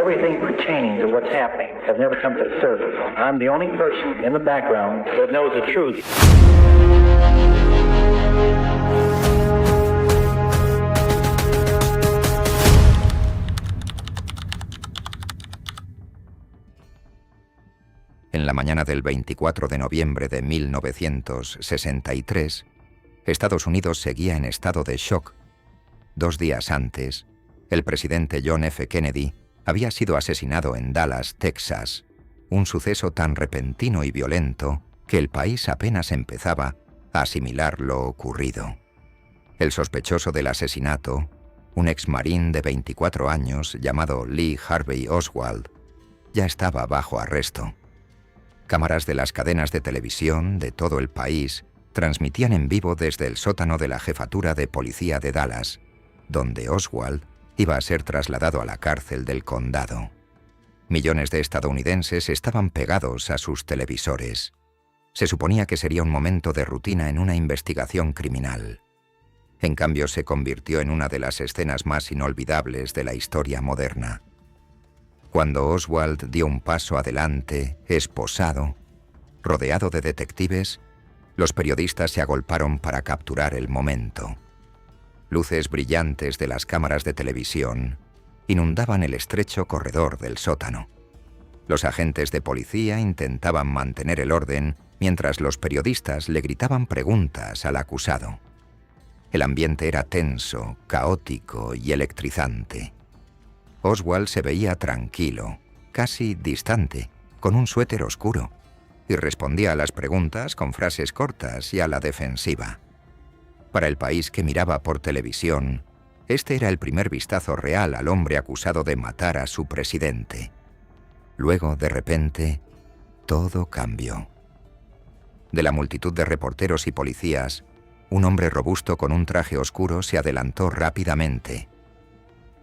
everything pertaining to what's happening has never come to the surface. I'm the only person in the background that knows the truth. En la mañana del 24 de noviembre de 1963, Estados Unidos seguía en estado de shock. 2 días antes, el presidente John F. Kennedy había sido asesinado en Dallas, Texas, un suceso tan repentino y violento que el país apenas empezaba a asimilar lo ocurrido. El sospechoso del asesinato, un exmarín de 24 años llamado Lee Harvey Oswald, ya estaba bajo arresto. Cámaras de las cadenas de televisión de todo el país transmitían en vivo desde el sótano de la jefatura de policía de Dallas, donde Oswald iba a ser trasladado a la cárcel del condado. Millones de estadounidenses estaban pegados a sus televisores. Se suponía que sería un momento de rutina en una investigación criminal. En cambio, se convirtió en una de las escenas más inolvidables de la historia moderna. Cuando Oswald dio un paso adelante, esposado, rodeado de detectives, los periodistas se agolparon para capturar el momento. Luces brillantes de las cámaras de televisión inundaban el estrecho corredor del sótano. Los agentes de policía intentaban mantener el orden mientras los periodistas le gritaban preguntas al acusado. El ambiente era tenso, caótico y electrizante. Oswald se veía tranquilo, casi distante, con un suéter oscuro, y respondía a las preguntas con frases cortas y a la defensiva. Para el país que miraba por televisión, este era el primer vistazo real al hombre acusado de matar a su presidente. Luego, de repente, todo cambió. De la multitud de reporteros y policías, un hombre robusto con un traje oscuro se adelantó rápidamente.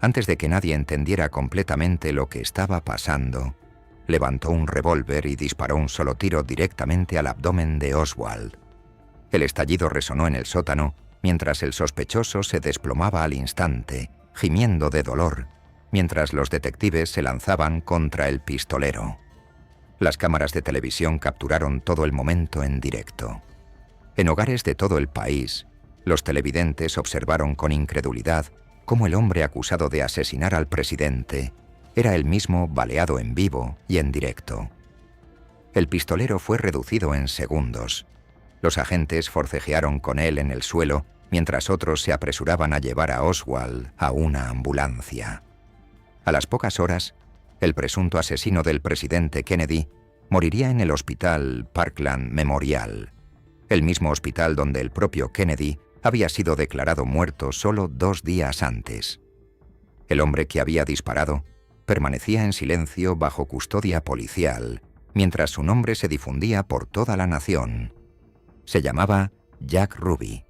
Antes de que nadie entendiera completamente lo que estaba pasando, levantó un revólver y disparó un solo tiro directamente al abdomen de Oswald. El estallido resonó en el sótano mientras el sospechoso se desplomaba al instante, gimiendo de dolor, mientras los detectives se lanzaban contra el pistolero. Las cámaras de televisión capturaron todo el momento en directo. En hogares de todo el país, los televidentes observaron con incredulidad cómo el hombre acusado de asesinar al presidente era el mismo baleado en vivo y en directo. El pistolero fue reducido en segundos. Los agentes forcejearon con él en el suelo mientras otros se apresuraban a llevar a Oswald a una ambulancia. A las pocas horas, el presunto asesino del presidente Kennedy moriría en el hospital Parkland Memorial, el mismo hospital donde el propio Kennedy había sido declarado muerto solo 2 días antes. El hombre que había disparado permanecía en silencio bajo custodia policial, mientras su nombre se difundía por toda la nación. Se llamaba Jack Ruby.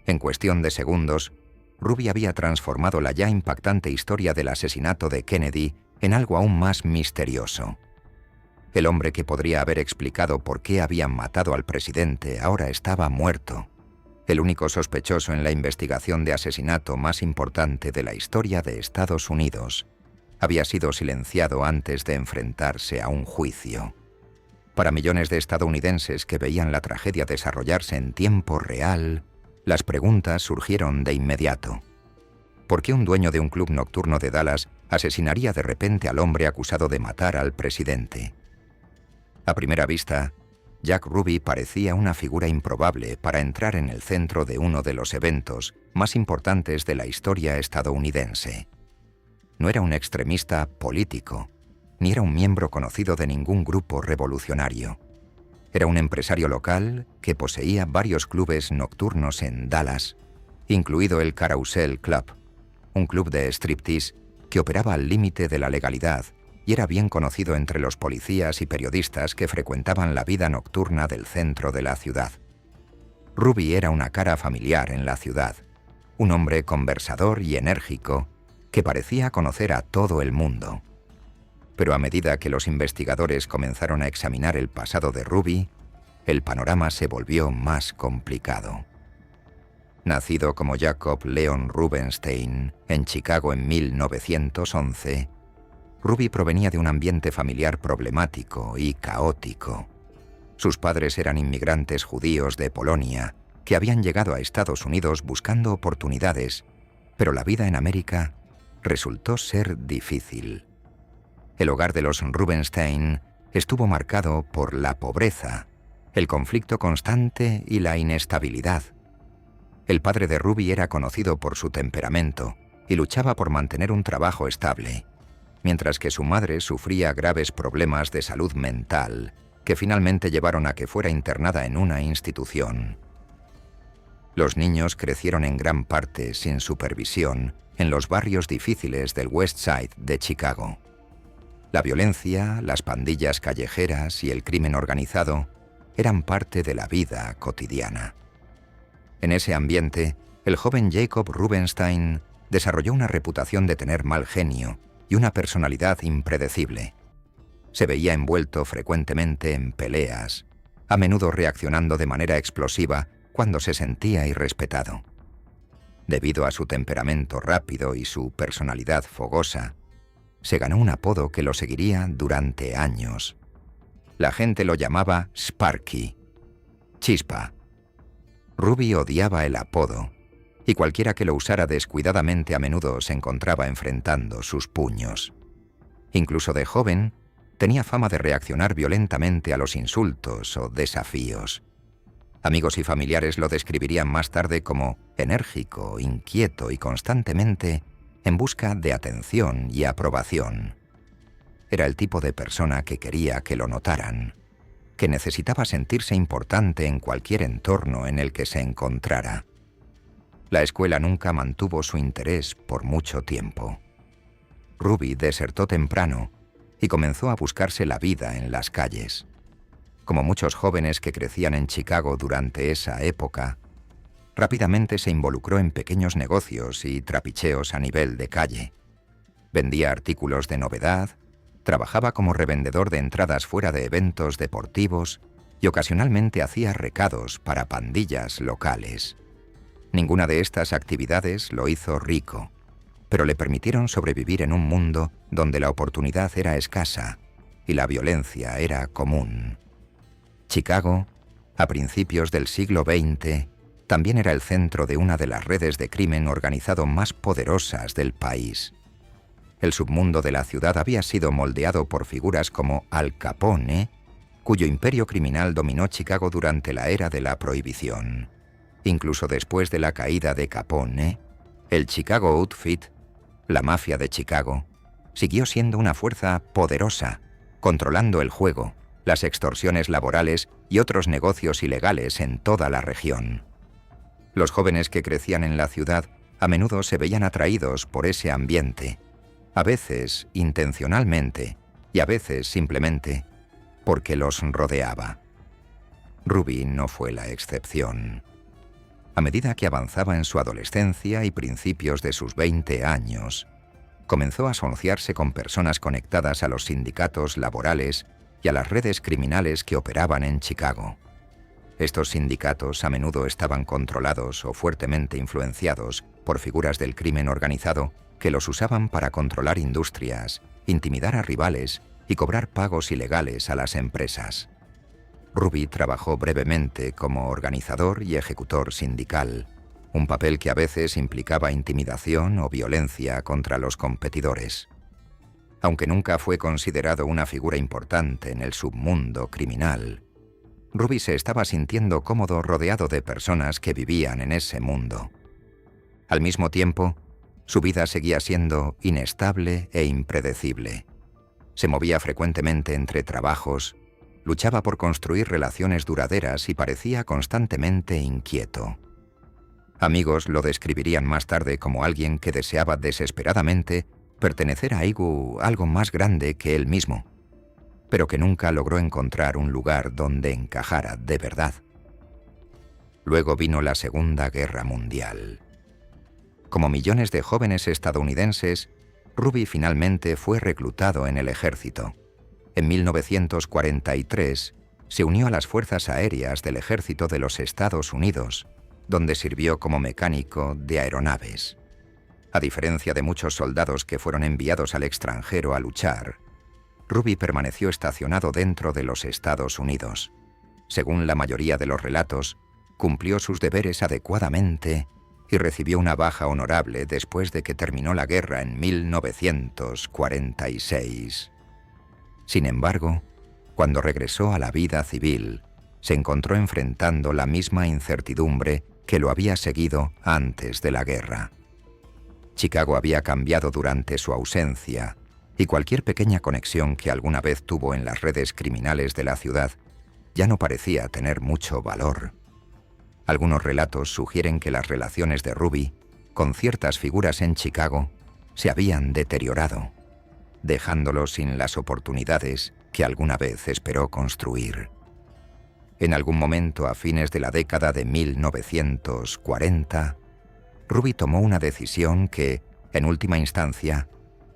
En cuestión de segundos, Ruby había transformado la ya impactante historia del asesinato de Kennedy en algo aún más misterioso. El hombre que podría haber explicado por qué habían matado al presidente ahora estaba muerto. El único sospechoso en la investigación de asesinato más importante de la historia de Estados Unidos había sido silenciado antes de enfrentarse a un juicio. Para millones de estadounidenses que veían la tragedia desarrollarse en tiempo real, las preguntas surgieron de inmediato. ¿Por qué un dueño de un club nocturno de Dallas asesinaría de repente al hombre acusado de matar al presidente? A primera vista, Jack Ruby parecía una figura improbable para entrar en el centro de uno de los eventos más importantes de la historia estadounidense. No era un extremista político, ni era un miembro conocido de ningún grupo revolucionario. Era un empresario local que poseía varios clubes nocturnos en Dallas, incluido el Carousel Club, un club de striptease que operaba al límite de la legalidad y era bien conocido entre los policías y periodistas que frecuentaban la vida nocturna del centro de la ciudad. Ruby era una cara familiar en la ciudad, un hombre conversador y enérgico que parecía conocer a todo el mundo. Pero a medida que los investigadores comenzaron a examinar el pasado de Ruby, el panorama se volvió más complicado. Nacido como Jacob Leon Rubenstein en Chicago en 1911, Ruby provenía de un ambiente familiar problemático y caótico. Sus padres eran inmigrantes judíos de Polonia que habían llegado a Estados Unidos buscando oportunidades, pero la vida en América resultó ser difícil. El hogar de los Rubenstein estuvo marcado por la pobreza, el conflicto constante y la inestabilidad. El padre de Ruby era conocido por su temperamento y luchaba por mantener un trabajo estable, mientras que su madre sufría graves problemas de salud mental que finalmente llevaron a que fuera internada en una institución. Los niños crecieron en gran parte sin supervisión en los barrios difíciles del West Side de Chicago. La violencia, las pandillas callejeras y el crimen organizado eran parte de la vida cotidiana. En ese ambiente, el joven Jacob Rubenstein desarrolló una reputación de tener mal genio y una personalidad impredecible. Se veía envuelto frecuentemente en peleas, a menudo reaccionando de manera explosiva cuando se sentía irrespetado. Debido a su temperamento rápido y su personalidad fogosa, se ganó un apodo que lo seguiría durante años. La gente lo llamaba Sparky, Chispa. Ruby odiaba el apodo, y cualquiera que lo usara descuidadamente a menudo se encontraba enfrentando sus puños. Incluso de joven, tenía fama de reaccionar violentamente a los insultos o desafíos. Amigos y familiares lo describirían más tarde como enérgico, inquieto y constantemente en busca de atención y aprobación. Era el tipo de persona que quería que lo notaran, que necesitaba sentirse importante en cualquier entorno en el que se encontrara. La escuela nunca mantuvo su interés por mucho tiempo. Ruby desertó temprano y comenzó a buscarse la vida en las calles. Como muchos jóvenes que crecían en Chicago durante esa época, rápidamente se involucró en pequeños negocios y trapicheos a nivel de calle. Vendía artículos de novedad, trabajaba como revendedor de entradas fuera de eventos deportivos y ocasionalmente hacía recados para pandillas locales. Ninguna de estas actividades lo hizo rico, pero le permitieron sobrevivir en un mundo donde la oportunidad era escasa y la violencia era común. Chicago, a principios del siglo XX, también era el centro de una de las redes de crimen organizado más poderosas del país. El submundo de la ciudad había sido moldeado por figuras como Al Capone, cuyo imperio criminal dominó Chicago durante la era de la Prohibición. Incluso después de la caída de Capone, el Chicago Outfit, la mafia de Chicago, siguió siendo una fuerza poderosa, controlando el juego, las extorsiones laborales y otros negocios ilegales en toda la región. Los jóvenes que crecían en la ciudad a menudo se veían atraídos por ese ambiente, a veces intencionalmente y a veces simplemente porque los rodeaba. Ruby no fue la excepción. A medida que avanzaba en su adolescencia y principios de sus 20 años, comenzó a asociarse con personas conectadas a los sindicatos laborales y a las redes criminales que operaban en Chicago. Estos sindicatos a menudo estaban controlados o fuertemente influenciados por figuras del crimen organizado que los usaban para controlar industrias, intimidar a rivales y cobrar pagos ilegales a las empresas. Ruby trabajó brevemente como organizador y ejecutor sindical, un papel que a veces implicaba intimidación o violencia contra los competidores. Aunque nunca fue considerado una figura importante en el submundo criminal, Ruby se estaba sintiendo cómodo rodeado de personas que vivían en ese mundo. Al mismo tiempo, su vida seguía siendo inestable e impredecible. Se movía frecuentemente entre trabajos, luchaba por construir relaciones duraderas y parecía constantemente inquieto. Amigos lo describirían más tarde como alguien que deseaba desesperadamente pertenecer a algo más grande que él mismo, pero que nunca logró encontrar un lugar donde encajara de verdad. Luego vino la Segunda Guerra Mundial. Como millones de jóvenes estadounidenses, Ruby finalmente fue reclutado en el ejército. En 1943 se unió a las Fuerzas Aéreas del Ejército de los Estados Unidos, donde sirvió como mecánico de aeronaves. A diferencia de muchos soldados que fueron enviados al extranjero a luchar, Ruby permaneció estacionado dentro de los Estados Unidos. Según la mayoría de los relatos, cumplió sus deberes adecuadamente y recibió una baja honorable después de que terminó la guerra en 1946. Sin embargo, cuando regresó a la vida civil, se encontró enfrentando la misma incertidumbre que lo había seguido antes de la guerra. Chicago había cambiado durante su ausencia, y cualquier pequeña conexión que alguna vez tuvo en las redes criminales de la ciudad ya no parecía tener mucho valor. Algunos relatos sugieren que las relaciones de Ruby con ciertas figuras en Chicago se habían deteriorado, dejándolo sin las oportunidades que alguna vez esperó construir. En algún momento a fines de la década de 1940, Ruby tomó una decisión que, en última instancia,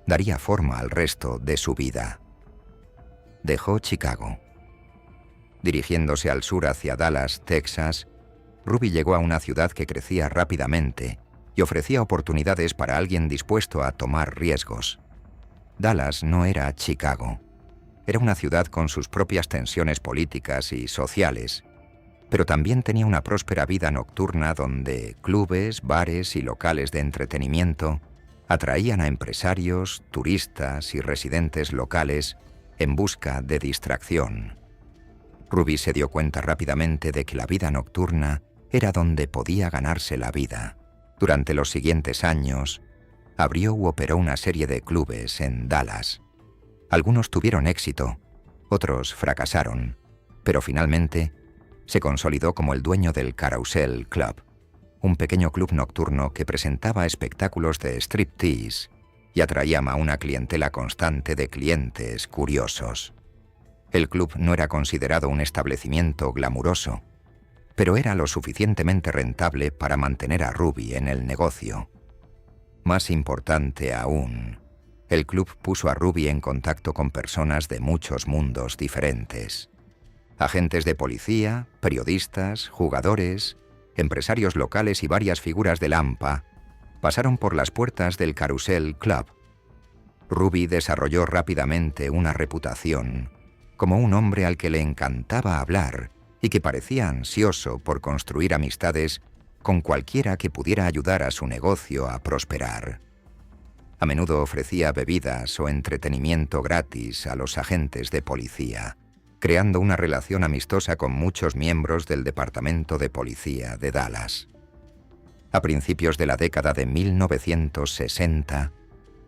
daría forma al resto de su vida. Dejó Chicago. Dirigiéndose al sur hacia Dallas, Texas, Ruby llegó a una ciudad que crecía rápidamente y ofrecía oportunidades para alguien dispuesto a tomar riesgos. Dallas no era Chicago. Era una ciudad con sus propias tensiones políticas y sociales, pero también tenía una próspera vida nocturna donde clubes, bares y locales de entretenimiento atraían a empresarios, turistas y residentes locales en busca de distracción. Ruby se dio cuenta rápidamente de que la vida nocturna era donde podía ganarse la vida. Durante los siguientes años, abrió u operó una serie de clubes en Dallas. Algunos tuvieron éxito, otros fracasaron, pero finalmente se consolidó como el dueño del Carousel Club, un pequeño club nocturno que presentaba espectáculos de striptease y atraía a una clientela constante de clientes curiosos. El club no era considerado un establecimiento glamuroso, pero era lo suficientemente rentable para mantener a Ruby en el negocio. Más importante aún, el club puso a Ruby en contacto con personas de muchos mundos diferentes. Agentes de policía, periodistas, jugadores, empresarios locales y varias figuras del AMPA pasaron por las puertas del Carousel Club. Ruby desarrolló rápidamente una reputación como un hombre al que le encantaba hablar y que parecía ansioso por construir amistades con cualquiera que pudiera ayudar a su negocio a prosperar. A menudo ofrecía bebidas o entretenimiento gratis a los agentes de policía, creando una relación amistosa con muchos miembros del Departamento de Policía de Dallas. A principios de la década de 1960,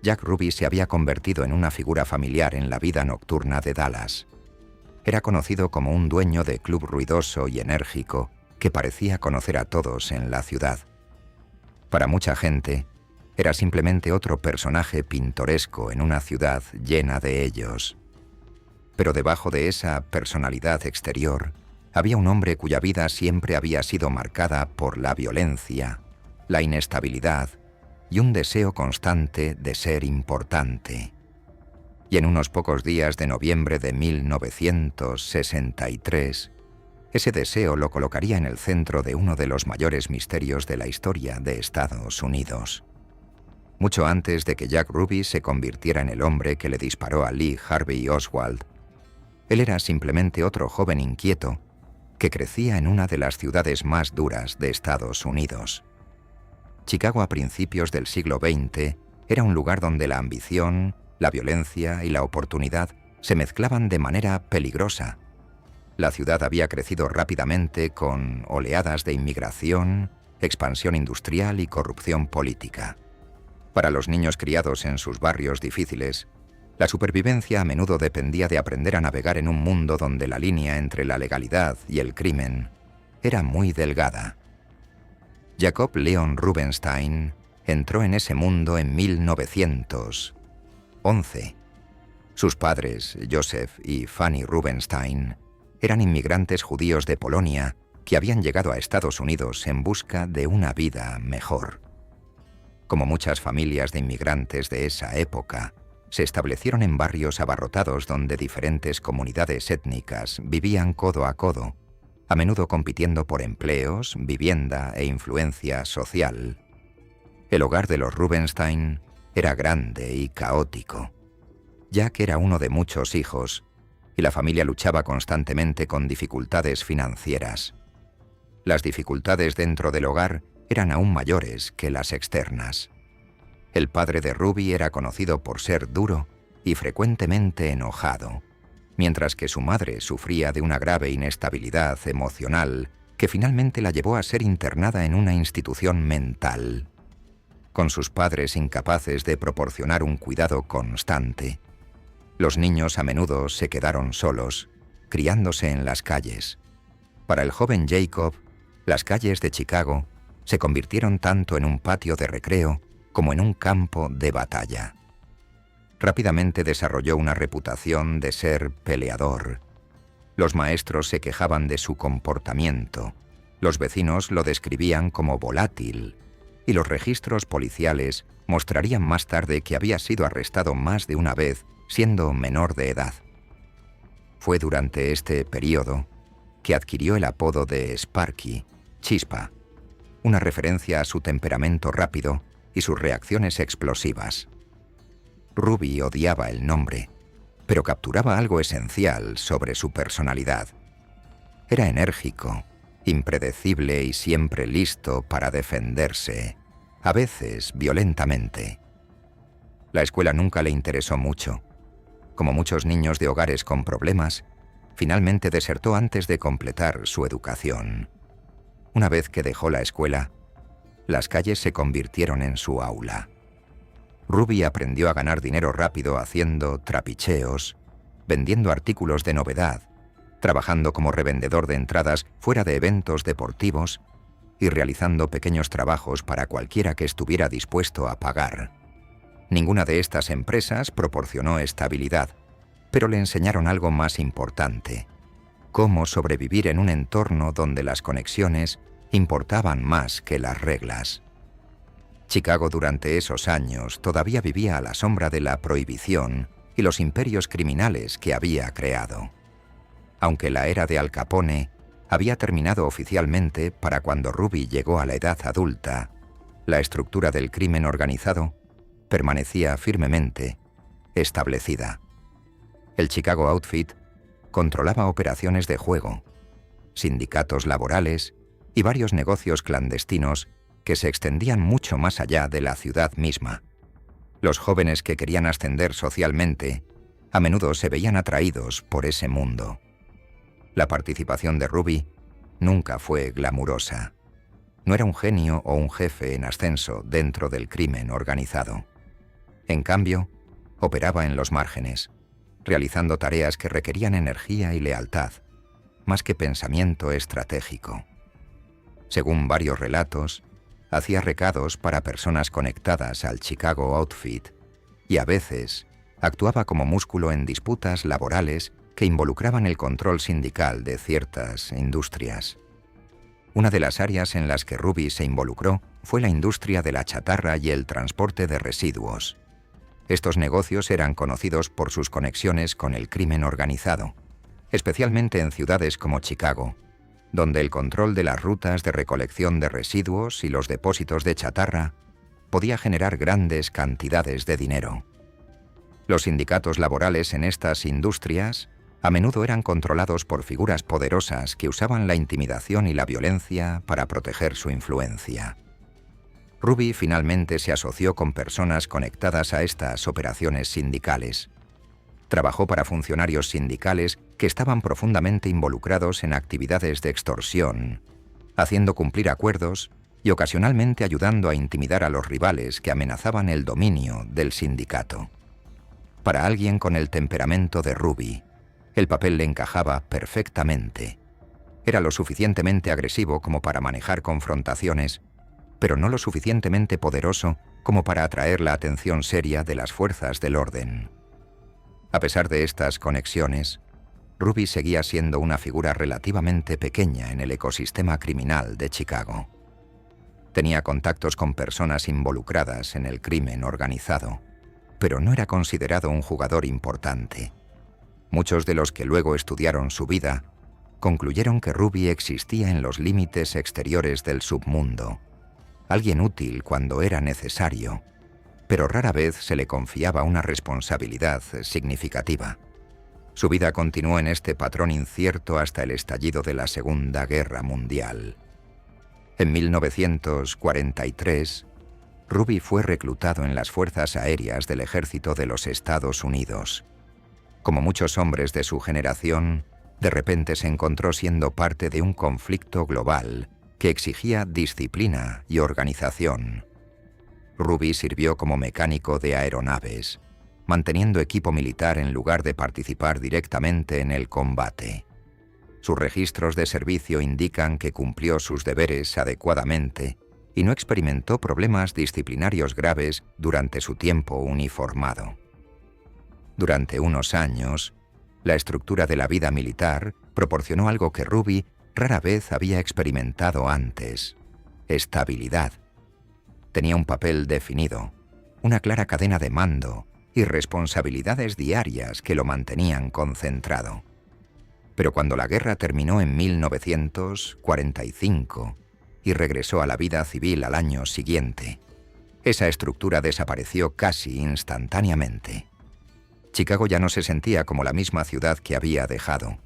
Jack Ruby se había convertido en una figura familiar en la vida nocturna de Dallas. Era conocido como un dueño de club ruidoso y enérgico que parecía conocer a todos en la ciudad. Para mucha gente, era simplemente otro personaje pintoresco en una ciudad llena de ellos. Pero debajo de esa personalidad exterior, había un hombre cuya vida siempre había sido marcada por la violencia, la inestabilidad y un deseo constante de ser importante. Y en unos pocos días de noviembre de 1963, ese deseo lo colocaría en el centro de uno de los mayores misterios de la historia de Estados Unidos. Mucho antes de que Jack Ruby se convirtiera en el hombre que le disparó a Lee Harvey Oswald, él era simplemente otro joven inquieto que crecía en una de las ciudades más duras de Estados Unidos. Chicago a principios del siglo XX era un lugar donde la ambición, la violencia y la oportunidad se mezclaban de manera peligrosa. La ciudad había crecido rápidamente con oleadas de inmigración, expansión industrial y corrupción política. Para los niños criados en sus barrios difíciles, la supervivencia a menudo dependía de aprender a navegar en un mundo donde la línea entre la legalidad y el crimen era muy delgada. Jacob Leon Rubenstein entró en ese mundo en 1911. Sus padres, Joseph y Fanny Rubenstein, eran inmigrantes judíos de Polonia que habían llegado a Estados Unidos en busca de una vida mejor. Como muchas familias de inmigrantes de esa época, se establecieron en barrios abarrotados donde diferentes comunidades étnicas vivían codo a codo, a menudo compitiendo por empleos, vivienda e influencia social. El hogar de los Rubenstein era grande y caótico. Jack era uno de muchos hijos y la familia luchaba constantemente con dificultades financieras. Las dificultades dentro del hogar eran aún mayores que las externas. El padre de Ruby era conocido por ser duro y frecuentemente enojado, mientras que su madre sufría de una grave inestabilidad emocional que finalmente la llevó a ser internada en una institución mental. Con sus padres incapaces de proporcionar un cuidado constante, los niños a menudo se quedaron solos, criándose en las calles. Para el joven Jacob, las calles de Chicago se convirtieron tanto en un patio de recreo como en un campo de batalla. Rápidamente desarrolló una reputación de ser peleador. Los maestros se quejaban de su comportamiento, los vecinos lo describían como volátil, y los registros policiales mostrarían más tarde que había sido arrestado más de una vez siendo menor de edad. Fue durante este periodo que adquirió el apodo de Sparky, Chispa, una referencia a su temperamento rápido y sus reacciones explosivas. Ruby odiaba el nombre, pero capturaba algo esencial sobre su personalidad. Era enérgico, impredecible y siempre listo para defenderse, a veces violentamente. La escuela nunca le interesó mucho. Como muchos niños de hogares con problemas, finalmente desertó antes de completar su educación. Una vez que dejó la escuela, las calles se convirtieron en su aula. Ruby aprendió a ganar dinero rápido haciendo trapicheos, vendiendo artículos de novedad, trabajando como revendedor de entradas fuera de eventos deportivos y realizando pequeños trabajos para cualquiera que estuviera dispuesto a pagar. Ninguna de estas empresas proporcionó estabilidad, pero le enseñaron algo más importante: cómo sobrevivir en un entorno donde las conexiones importaban más que las reglas. Chicago durante esos años todavía vivía a la sombra de la prohibición y los imperios criminales que había creado. Aunque la era de Al Capone había terminado oficialmente para cuando Ruby llegó a la edad adulta, la estructura del crimen organizado permanecía firmemente establecida. El Chicago Outfit controlaba operaciones de juego, sindicatos laborales y varios negocios clandestinos que se extendían mucho más allá de la ciudad misma. Los jóvenes que querían ascender socialmente a menudo se veían atraídos por ese mundo. La participación de Ruby nunca fue glamurosa. No era un genio o un jefe en ascenso dentro del crimen organizado. En cambio, operaba en los márgenes, realizando tareas que requerían energía y lealtad, más que pensamiento estratégico. Según varios relatos, hacía recados para personas conectadas al Chicago Outfit y a veces actuaba como músculo en disputas laborales que involucraban el control sindical de ciertas industrias. Una de las áreas en las que Ruby se involucró fue la industria de la chatarra y el transporte de residuos. Estos negocios eran conocidos por sus conexiones con el crimen organizado, especialmente en ciudades como Chicago, donde el control de las rutas de recolección de residuos y los depósitos de chatarra podía generar grandes cantidades de dinero. Los sindicatos laborales en estas industrias a menudo eran controlados por figuras poderosas que usaban la intimidación y la violencia para proteger su influencia. Ruby finalmente se asoció con personas conectadas a estas operaciones sindicales. Trabajó para funcionarios sindicales que estaban profundamente involucrados en actividades de extorsión, haciendo cumplir acuerdos y ocasionalmente ayudando a intimidar a los rivales que amenazaban el dominio del sindicato. Para alguien con el temperamento de Ruby, el papel le encajaba perfectamente. Era lo suficientemente agresivo como para manejar confrontaciones, pero no lo suficientemente poderoso como para atraer la atención seria de las fuerzas del orden. A pesar de estas conexiones, Ruby seguía siendo una figura relativamente pequeña en el ecosistema criminal de Chicago. Tenía contactos con personas involucradas en el crimen organizado, pero no era considerado un jugador importante. Muchos de los que luego estudiaron su vida concluyeron que Ruby existía en los límites exteriores del submundo, alguien útil cuando era necesario, pero rara vez se le confiaba una responsabilidad significativa. Su vida continuó en este patrón incierto hasta el estallido de la Segunda Guerra Mundial. En 1943, Ruby fue reclutado en las Fuerzas Aéreas del Ejército de los Estados Unidos. Como muchos hombres de su generación, de repente se encontró siendo parte de un conflicto global que exigía disciplina y organización. Ruby sirvió como mecánico de aeronaves, manteniendo equipo militar en lugar de participar directamente en el combate. Sus registros de servicio indican que cumplió sus deberes adecuadamente y no experimentó problemas disciplinarios graves durante su tiempo uniformado. Durante unos años, la estructura de la vida militar proporcionó algo que Ruby rara vez había experimentado antes: estabilidad. Tenía un papel definido, una clara cadena de mando y responsabilidades diarias que lo mantenían concentrado. Pero cuando la guerra terminó en 1945 y regresó a la vida civil al año siguiente, esa estructura desapareció casi instantáneamente. Chicago ya no se sentía como la misma ciudad que había dejado.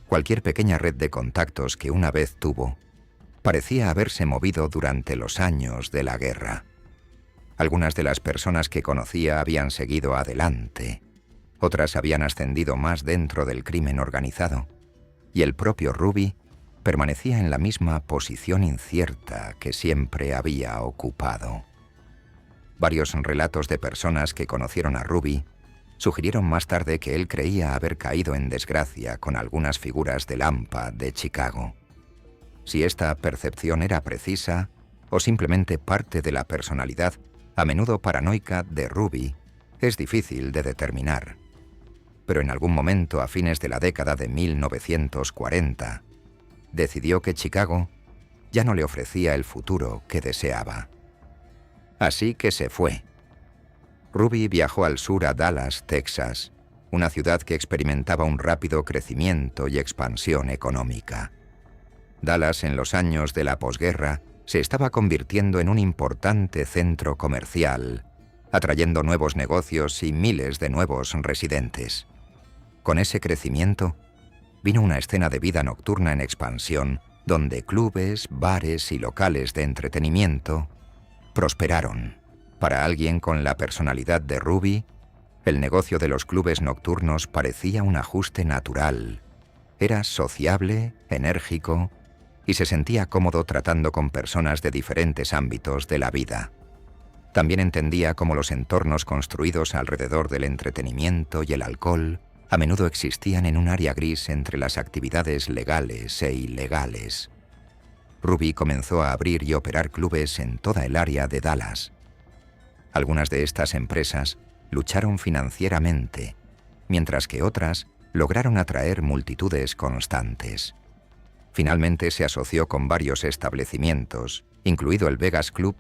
Cualquier pequeña red de contactos que una vez tuvo parecía haberse movido durante los años de la guerra. Algunas de las personas que conocía habían seguido adelante, otras habían ascendido más dentro del crimen organizado, y el propio Ruby permanecía en la misma posición incierta que siempre había ocupado. Varios relatos de personas que conocieron a Ruby sugirieron más tarde que él creía haber caído en desgracia con algunas figuras del AMPA de Chicago. Si esta percepción era precisa o simplemente parte de la personalidad, a menudo paranoica, de Ruby, es difícil de determinar. Pero en algún momento a fines de la década de 1940, decidió que Chicago ya no le ofrecía el futuro que deseaba. Así que se fue. Ruby viajó al sur a Dallas, Texas, una ciudad que experimentaba un rápido crecimiento y expansión económica. Dallas, en los años de la posguerra, se estaba convirtiendo en un importante centro comercial, atrayendo nuevos negocios y miles de nuevos residentes. Con ese crecimiento, vino una escena de vida nocturna en expansión, donde clubes, bares y locales de entretenimiento prosperaron. Para alguien con la personalidad de Ruby, el negocio de los clubes nocturnos parecía un ajuste natural. Era sociable, enérgico, y se sentía cómodo tratando con personas de diferentes ámbitos de la vida. También entendía cómo los entornos construidos alrededor del entretenimiento y el alcohol a menudo existían en un área gris entre las actividades legales e ilegales. Ruby comenzó a abrir y operar clubes en toda el área de Dallas. Algunas de estas empresas lucharon financieramente, mientras que otras lograron atraer multitudes constantes. Finalmente se asoció con varios establecimientos, incluido el Vegas Club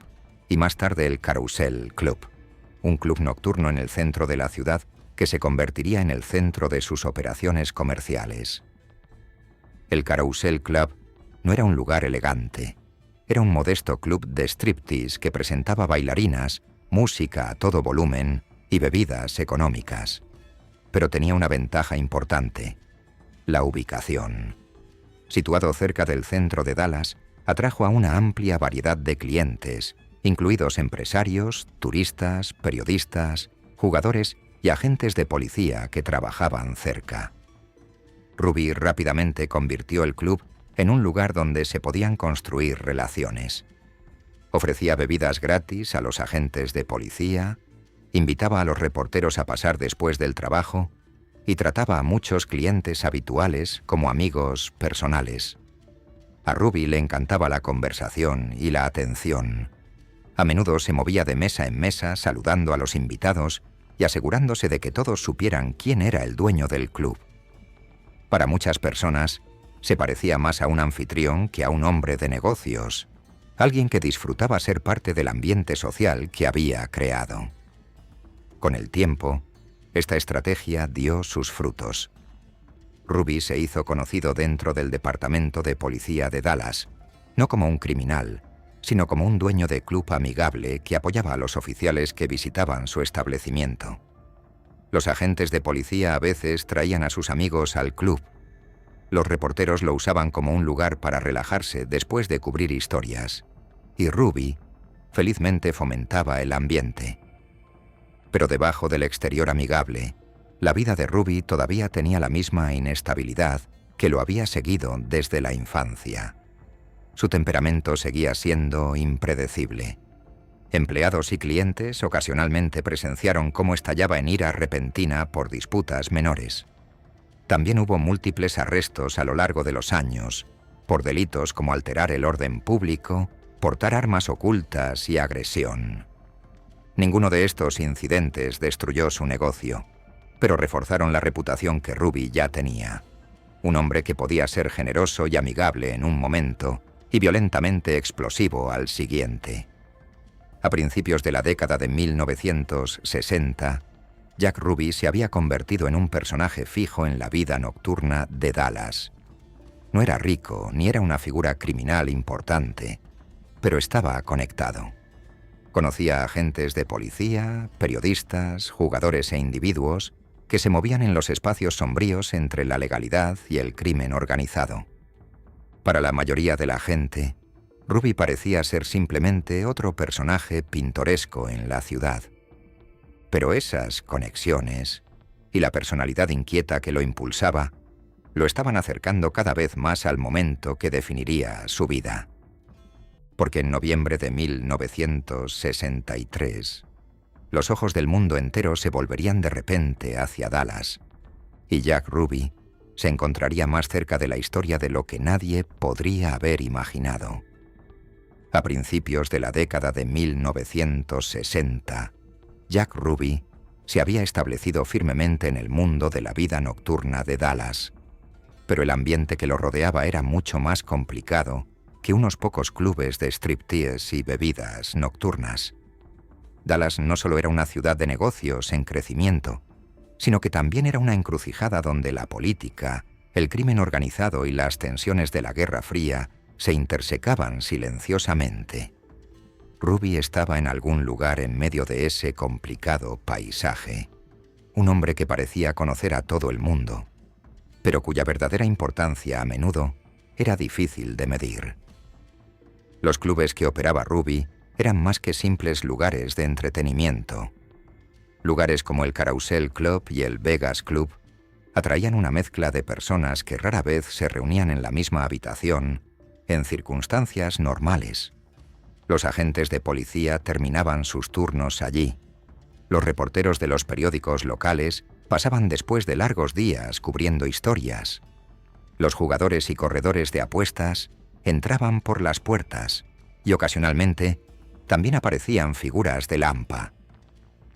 y más tarde el Carousel Club, un club nocturno en el centro de la ciudad que se convertiría en el centro de sus operaciones comerciales. El Carousel Club no era un lugar elegante. Era un modesto club de striptease que presentaba bailarinas, música a todo volumen y bebidas económicas. Pero tenía una ventaja importante: la ubicación. Situado cerca del centro de Dallas, atrajo a una amplia variedad de clientes, incluidos empresarios, turistas, periodistas, jugadores y agentes de policía que trabajaban cerca. Ruby rápidamente convirtió el club en un lugar donde se podían construir relaciones. Ofrecía bebidas gratis a los agentes de policía, invitaba a los reporteros a pasar después del trabajo y trataba a muchos clientes habituales como amigos personales. A Ruby le encantaba la conversación y la atención. A menudo se movía de mesa en mesa saludando a los invitados y asegurándose de que todos supieran quién era el dueño del club. Para muchas personas, se parecía más a un anfitrión que a un hombre de negocios, alguien que disfrutaba ser parte del ambiente social que había creado. Con el tiempo, esta estrategia dio sus frutos. Ruby se hizo conocido dentro del Departamento de Policía de Dallas, no como un criminal, sino como un dueño de club amigable que apoyaba a los oficiales que visitaban su establecimiento. Los agentes de policía a veces traían a sus amigos al club. Los reporteros lo usaban como un lugar para relajarse después de cubrir historias. Y Ruby felizmente fomentaba el ambiente. Pero debajo del exterior amigable, la vida de Ruby todavía tenía la misma inestabilidad que lo había seguido desde la infancia. Su temperamento seguía siendo impredecible. Empleados y clientes ocasionalmente presenciaron cómo estallaba en ira repentina por disputas menores. También hubo múltiples arrestos a lo largo de los años, por delitos como alterar el orden público, portar armas ocultas y agresión. Ninguno de estos incidentes destruyó su negocio, pero reforzaron la reputación que Ruby ya tenía. Un hombre que podía ser generoso y amigable en un momento y violentamente explosivo al siguiente. A principios de la década de 1960, Jack Ruby se había convertido en un personaje fijo en la vida nocturna de Dallas. No era rico ni era una figura criminal importante, pero estaba conectado. Conocía a agentes de policía, periodistas, jugadores e individuos que se movían en los espacios sombríos entre la legalidad y el crimen organizado. Para la mayoría de la gente, Ruby parecía ser simplemente otro personaje pintoresco en la ciudad. Pero esas conexiones y la personalidad inquieta que lo impulsaba lo estaban acercando cada vez más al momento que definiría su vida. Porque en noviembre de 1963, los ojos del mundo entero se volverían de repente hacia Dallas, y Jack Ruby se encontraría más cerca de la historia de lo que nadie podría haber imaginado. A principios de la década de 1960, Jack Ruby se había establecido firmemente en el mundo de la vida nocturna de Dallas, pero el ambiente que lo rodeaba era mucho más complicado que unos pocos clubes de striptease y bebidas nocturnas. Dallas no solo era una ciudad de negocios en crecimiento, sino que también era una encrucijada donde la política, el crimen organizado y las tensiones de la Guerra Fría se intersecaban silenciosamente. Ruby estaba en algún lugar en medio de ese complicado paisaje. Un hombre que parecía conocer a todo el mundo, pero cuya verdadera importancia a menudo era difícil de medir. Los clubes que operaba Ruby eran más que simples lugares de entretenimiento. Lugares como el Carousel Club y el Vegas Club atraían una mezcla de personas que rara vez se reunían en la misma habitación en circunstancias normales. Los agentes de policía terminaban sus turnos allí. Los reporteros de los periódicos locales pasaban después de largos días cubriendo historias. Los jugadores y corredores de apuestas entraban por las puertas y ocasionalmente también aparecían figuras de Lampa.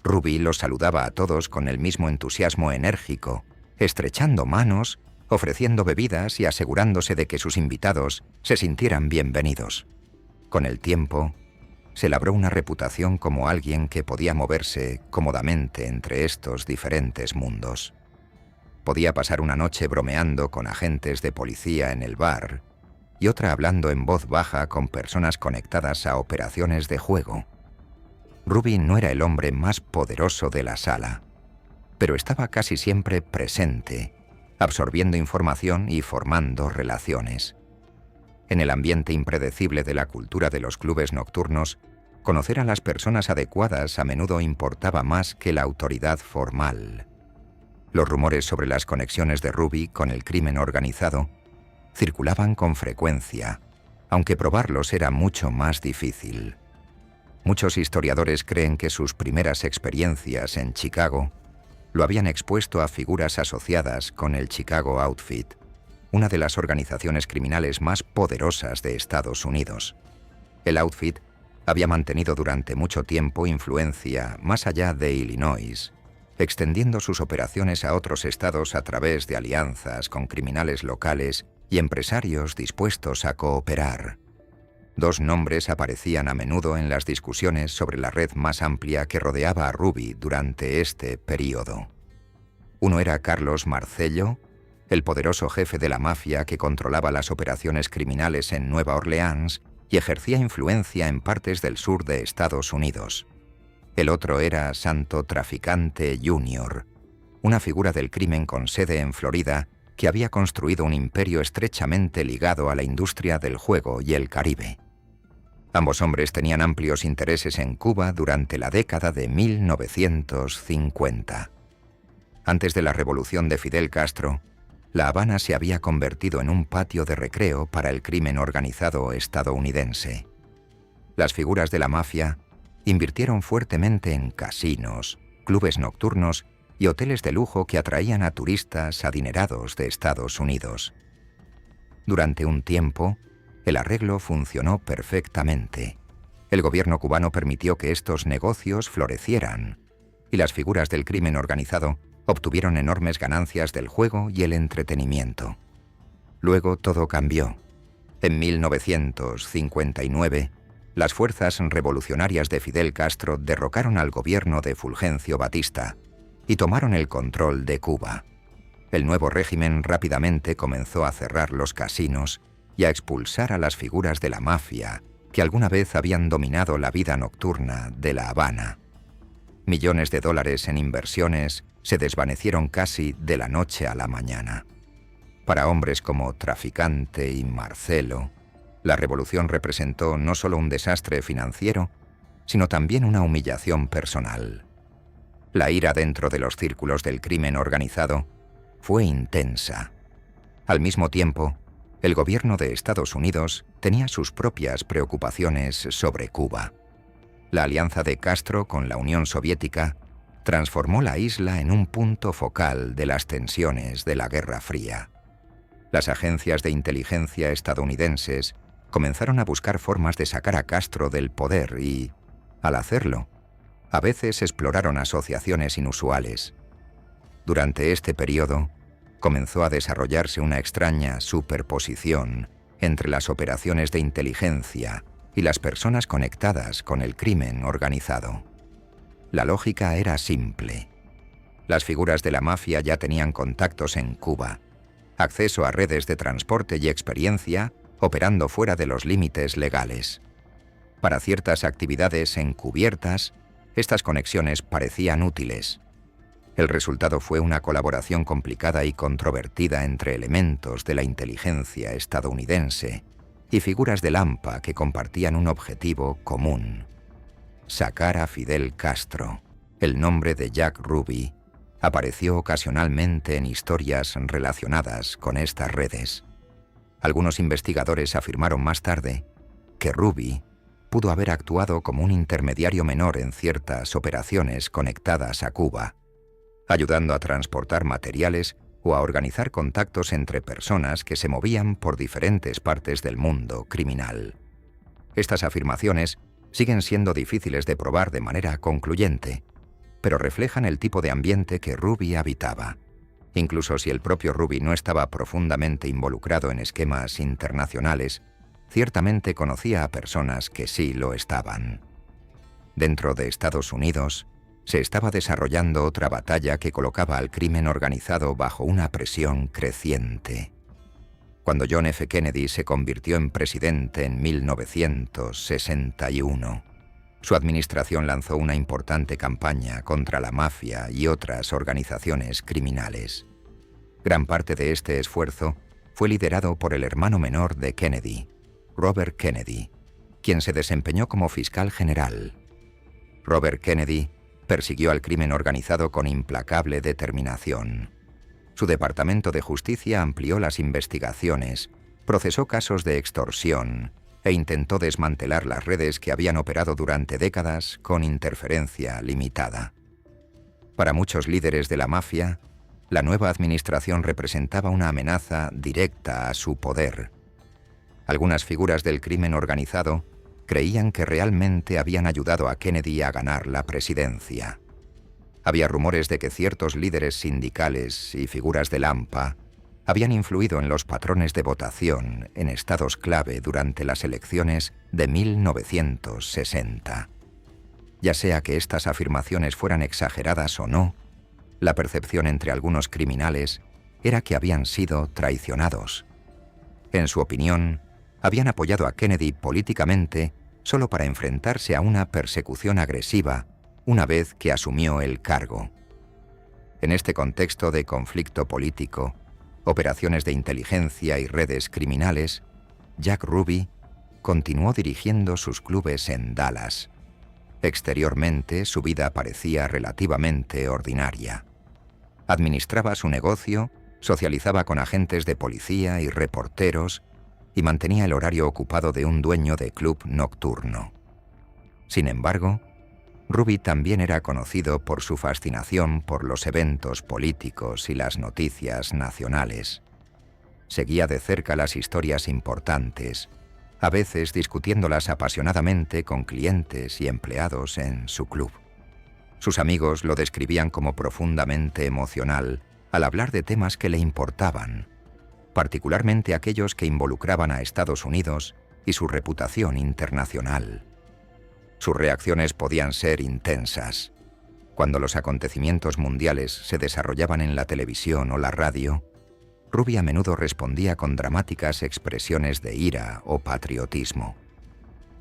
Ruby los saludaba a todos con el mismo entusiasmo enérgico, estrechando manos, ofreciendo bebidas y asegurándose de que sus invitados se sintieran bienvenidos. Con el tiempo, se labró una reputación como alguien que podía moverse cómodamente entre estos diferentes mundos. Podía pasar una noche bromeando con agentes de policía en el bar y otra hablando en voz baja con personas conectadas a operaciones de juego. Ruby no era el hombre más poderoso de la sala, pero estaba casi siempre presente, absorbiendo información y formando relaciones. En el ambiente impredecible de la cultura de los clubes nocturnos, conocer a las personas adecuadas a menudo importaba más que la autoridad formal. Los rumores sobre las conexiones de Ruby con el crimen organizado circulaban con frecuencia, aunque probarlos era mucho más difícil. Muchos historiadores creen que sus primeras experiencias en Chicago lo habían expuesto a figuras asociadas con el Chicago Outfit, una de las organizaciones criminales más poderosas de Estados Unidos. El Outfit había mantenido durante mucho tiempo influencia más allá de Illinois, extendiendo sus operaciones a otros estados a través de alianzas con criminales locales y empresarios dispuestos a cooperar. Dos nombres aparecían a menudo en las discusiones sobre la red más amplia que rodeaba a Ruby durante este período. Uno era Carlos Marcello, el poderoso jefe de la mafia que controlaba las operaciones criminales en Nueva Orleans y ejercía influencia en partes del sur de Estados Unidos. El otro era Santo Traficante Jr., una figura del crimen con sede en Florida que había construido un imperio estrechamente ligado a la industria del juego y el Caribe. Ambos hombres tenían amplios intereses en Cuba durante la década de 1950. Antes de la revolución de Fidel Castro, La Habana se había convertido en un patio de recreo para el crimen organizado estadounidense. Las figuras de la mafia invirtieron fuertemente en casinos, clubes nocturnos y hoteles de lujo que atraían a turistas adinerados de Estados Unidos. Durante un tiempo, el arreglo funcionó perfectamente. El gobierno cubano permitió que estos negocios florecieran, y las figuras del crimen organizado obtuvieron enormes ganancias del juego y el entretenimiento. Luego todo cambió. En 1959, las fuerzas revolucionarias de Fidel Castro derrocaron al gobierno de Fulgencio Batista y tomaron el control de Cuba. El nuevo régimen rápidamente comenzó a cerrar los casinos y a expulsar a las figuras de la mafia que alguna vez habían dominado la vida nocturna de La Habana. Millones de dólares en inversiones se desvanecieron casi de la noche a la mañana. Para hombres como Traficante y Marcelo, la revolución representó no solo un desastre financiero, sino también una humillación personal. La ira dentro de los círculos del crimen organizado fue intensa. Al mismo tiempo, el gobierno de Estados Unidos tenía sus propias preocupaciones sobre Cuba. La alianza de Castro con la Unión Soviética transformó la isla en un punto focal de las tensiones de la Guerra Fría. Las agencias de inteligencia estadounidenses comenzaron a buscar formas de sacar a Castro del poder y, al hacerlo, a veces exploraron asociaciones inusuales. Durante este periodo, comenzó a desarrollarse una extraña superposición entre las operaciones de inteligencia y las personas conectadas con el crimen organizado. La lógica era simple. Las figuras de la mafia ya tenían contactos en Cuba, acceso a redes de transporte y experiencia operando fuera de los límites legales. Para ciertas actividades encubiertas, estas conexiones parecían útiles. El resultado fue una colaboración complicada y controvertida entre elementos de la inteligencia estadounidense y figuras del AMPA que compartían un objetivo común: sacar a Fidel Castro. El nombre de Jack Ruby apareció ocasionalmente en historias relacionadas con estas redes. Algunos investigadores afirmaron más tarde que Ruby pudo haber actuado como un intermediario menor en ciertas operaciones conectadas a Cuba, ayudando a transportar materiales o a organizar contactos entre personas que se movían por diferentes partes del mundo criminal. Estas afirmaciones siguen siendo difíciles de probar de manera concluyente, pero reflejan el tipo de ambiente que Ruby habitaba. Incluso si el propio Ruby no estaba profundamente involucrado en esquemas internacionales, ciertamente conocía a personas que sí lo estaban. Dentro de Estados Unidos, se estaba desarrollando otra batalla que colocaba al crimen organizado bajo una presión creciente. Cuando John F. Kennedy se convirtió en presidente en 1961, su administración lanzó una importante campaña contra la mafia y otras organizaciones criminales. Gran parte de este esfuerzo fue liderado por el hermano menor de Kennedy, Robert Kennedy, quien se desempeñó como fiscal general. Robert Kennedy persiguió al crimen organizado con implacable determinación. Su Departamento de Justicia amplió las investigaciones, procesó casos de extorsión e intentó desmantelar las redes que habían operado durante décadas con interferencia limitada. Para muchos líderes de la mafia, la nueva administración representaba una amenaza directa a su poder. Algunas figuras del crimen organizado creían que realmente habían ayudado a Kennedy a ganar la presidencia. Había rumores de que ciertos líderes sindicales y figuras del AMPA habían influido en los patrones de votación en estados clave durante las elecciones de 1960. Ya sea que estas afirmaciones fueran exageradas o no, la percepción entre algunos criminales era que habían sido traicionados. En su opinión, habían apoyado a Kennedy políticamente solo para enfrentarse a una persecución agresiva una vez que asumió el cargo. En este contexto de conflicto político, operaciones de inteligencia y redes criminales, Jack Ruby continuó dirigiendo sus clubes en Dallas. Exteriormente, su vida parecía relativamente ordinaria. Administraba su negocio, socializaba con agentes de policía y reporteros y mantenía el horario ocupado de un dueño de club nocturno. Sin embargo, Ruby también era conocido por su fascinación por los eventos políticos y las noticias nacionales. Seguía de cerca las historias importantes, a veces discutiéndolas apasionadamente con clientes y empleados en su club. Sus amigos lo describían como profundamente emocional al hablar de temas que le importaban, particularmente aquellos que involucraban a Estados Unidos y su reputación internacional. Sus reacciones podían ser intensas. Cuando los acontecimientos mundiales se desarrollaban en la televisión o la radio, Ruby a menudo respondía con dramáticas expresiones de ira o patriotismo.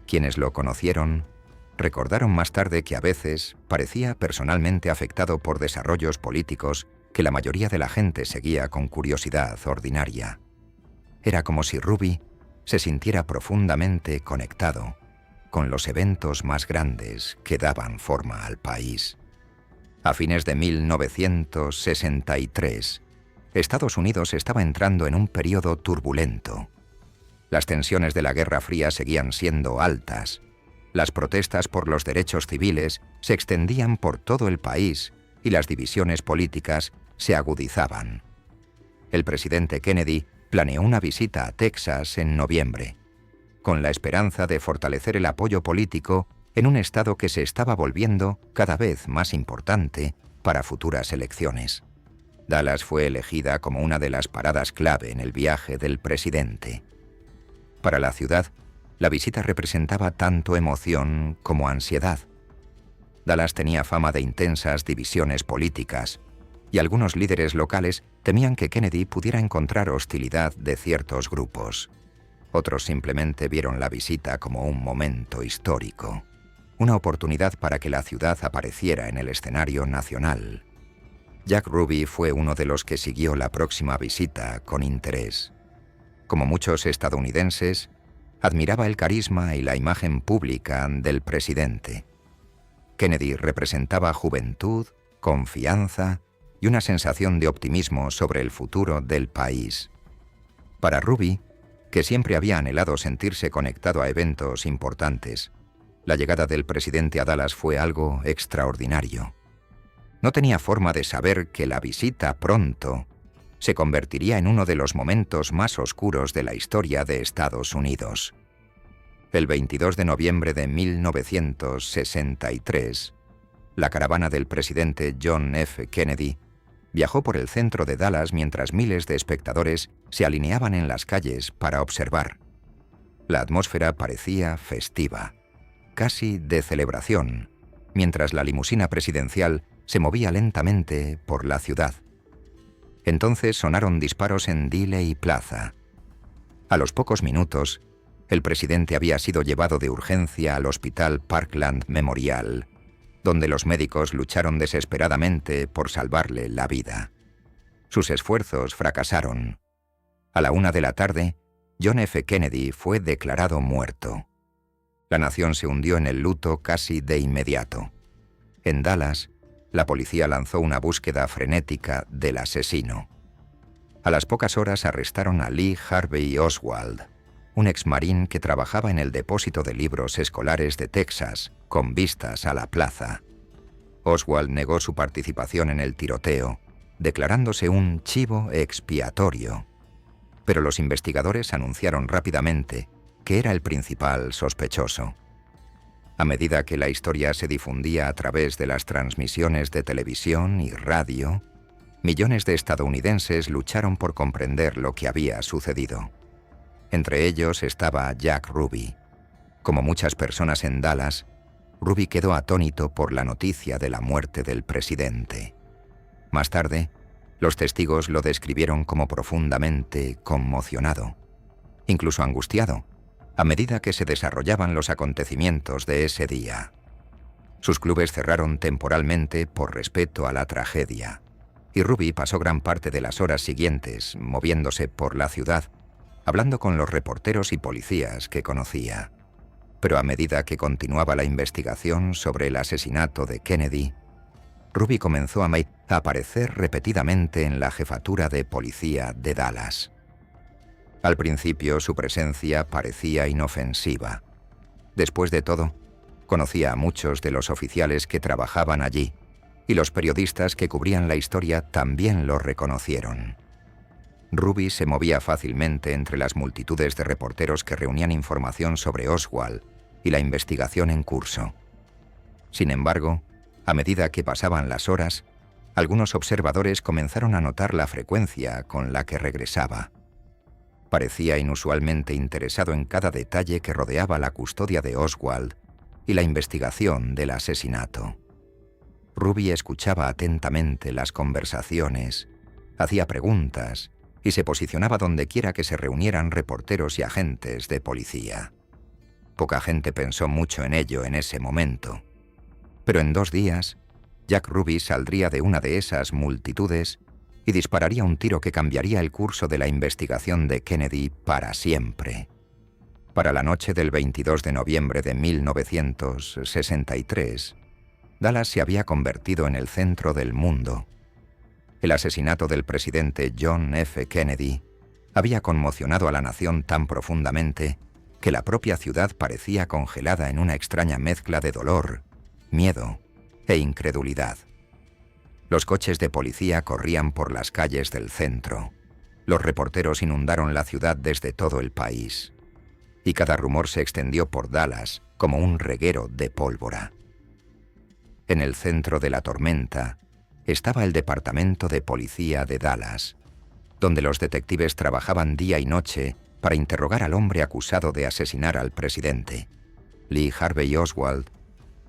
Quienes lo conocieron recordaron más tarde que a veces parecía personalmente afectado por desarrollos políticos que la mayoría de la gente seguía con curiosidad ordinaria. Era como si Ruby se sintiera profundamente conectado con los eventos más grandes que daban forma al país. A fines de 1963, Estados Unidos estaba entrando en un periodo turbulento. Las tensiones de la Guerra Fría seguían siendo altas. Las protestas por los derechos civiles se extendían por todo el país y las divisiones políticas se agudizaban. El presidente Kennedy planeó una visita a Texas en noviembre, con la esperanza de fortalecer el apoyo político en un estado que se estaba volviendo cada vez más importante para futuras elecciones. Dallas fue elegida como una de las paradas clave en el viaje del presidente. Para la ciudad, la visita representaba tanto emoción como ansiedad. Dallas tenía fama de intensas divisiones políticas, y algunos líderes locales temían que Kennedy pudiera encontrar hostilidad de ciertos grupos. Otros simplemente vieron la visita como un momento histórico, una oportunidad para que la ciudad apareciera en el escenario nacional. Jack Ruby fue uno de los que siguió la próxima visita con interés. Como muchos estadounidenses, admiraba el carisma y la imagen pública del presidente. Kennedy representaba juventud, confianza y una sensación de optimismo sobre el futuro del país. Para Ruby, que siempre había anhelado sentirse conectado a eventos importantes, la llegada del presidente a Dallas fue algo extraordinario. No tenía forma de saber que la visita pronto se convertiría en uno de los momentos más oscuros de la historia de Estados Unidos. El 22 de noviembre de 1963, la caravana del presidente John F. Kennedy viajó por el centro de Dallas mientras miles de espectadores se alineaban en las calles para observar. La atmósfera parecía festiva, casi de celebración, mientras la limusina presidencial se movía lentamente por la ciudad. Entonces sonaron disparos en Dealey Plaza. A los pocos minutos, el presidente había sido llevado de urgencia al Hospital Parkland Memorial, donde los médicos lucharon desesperadamente por salvarle la vida. Sus esfuerzos fracasaron. A la 1:00 p.m, John F. Kennedy fue declarado muerto. La nación se hundió en el luto casi de inmediato. En Dallas, la policía lanzó una búsqueda frenética del asesino. A las pocas horas arrestaron a Lee Harvey Oswald, un exmarín que trabajaba en el depósito de libros escolares de Texas, con vistas a la plaza. Oswald negó su participación en el tiroteo, declarándose un chivo expiatorio. Pero los investigadores anunciaron rápidamente que era el principal sospechoso. A medida que la historia se difundía a través de las transmisiones de televisión y radio, millones de estadounidenses lucharon por comprender lo que había sucedido. Entre ellos estaba Jack Ruby. Como muchas personas en Dallas, Ruby quedó atónito por la noticia de la muerte del presidente. Más tarde, los testigos lo describieron como profundamente conmocionado. incluso angustiado, a medida que se desarrollaban los acontecimientos de ese día. Sus clubes cerraron temporalmente por respeto a la tragedia, y Ruby pasó gran parte de las horas siguientes moviéndose por la ciudad, hablando con los reporteros y policías que conocía. Pero a medida que continuaba la investigación sobre el asesinato de Kennedy, Ruby comenzó a aparecer repetidamente en la jefatura de policía de Dallas. Al principio su presencia parecía inofensiva. Después de todo, conocía a muchos de los oficiales que trabajaban allí, y los periodistas que cubrían la historia también lo reconocieron. Ruby se movía fácilmente entre las multitudes de reporteros que reunían información sobre Oswald y la investigación en curso. Sin embargo, a medida que pasaban las horas, algunos observadores comenzaron a notar la frecuencia con la que regresaba. Parecía inusualmente interesado en cada detalle que rodeaba la custodia de Oswald y la investigación del asesinato. Ruby escuchaba atentamente las conversaciones, hacía preguntas y se posicionaba dondequiera que se reunieran reporteros y agentes de policía. Poca gente pensó mucho en ello en ese momento, pero en 2 días, Jack Ruby saldría de una de esas multitudes y dispararía un tiro que cambiaría el curso de la investigación de Kennedy para siempre. Para la noche del 22 de noviembre de 1963, Dallas se había convertido en el centro del mundo. El asesinato del presidente John F. Kennedy había conmocionado a la nación tan profundamente que la propia ciudad parecía congelada en una extraña mezcla de dolor, miedo e incredulidad. Los coches de policía corrían por las calles del centro. Los reporteros inundaron la ciudad desde todo el país. Y cada rumor se extendió por Dallas como un reguero de pólvora. En el centro de la tormenta estaba el Departamento de Policía de Dallas, donde los detectives trabajaban día y noche para interrogar al hombre acusado de asesinar al presidente. Lee Harvey Oswald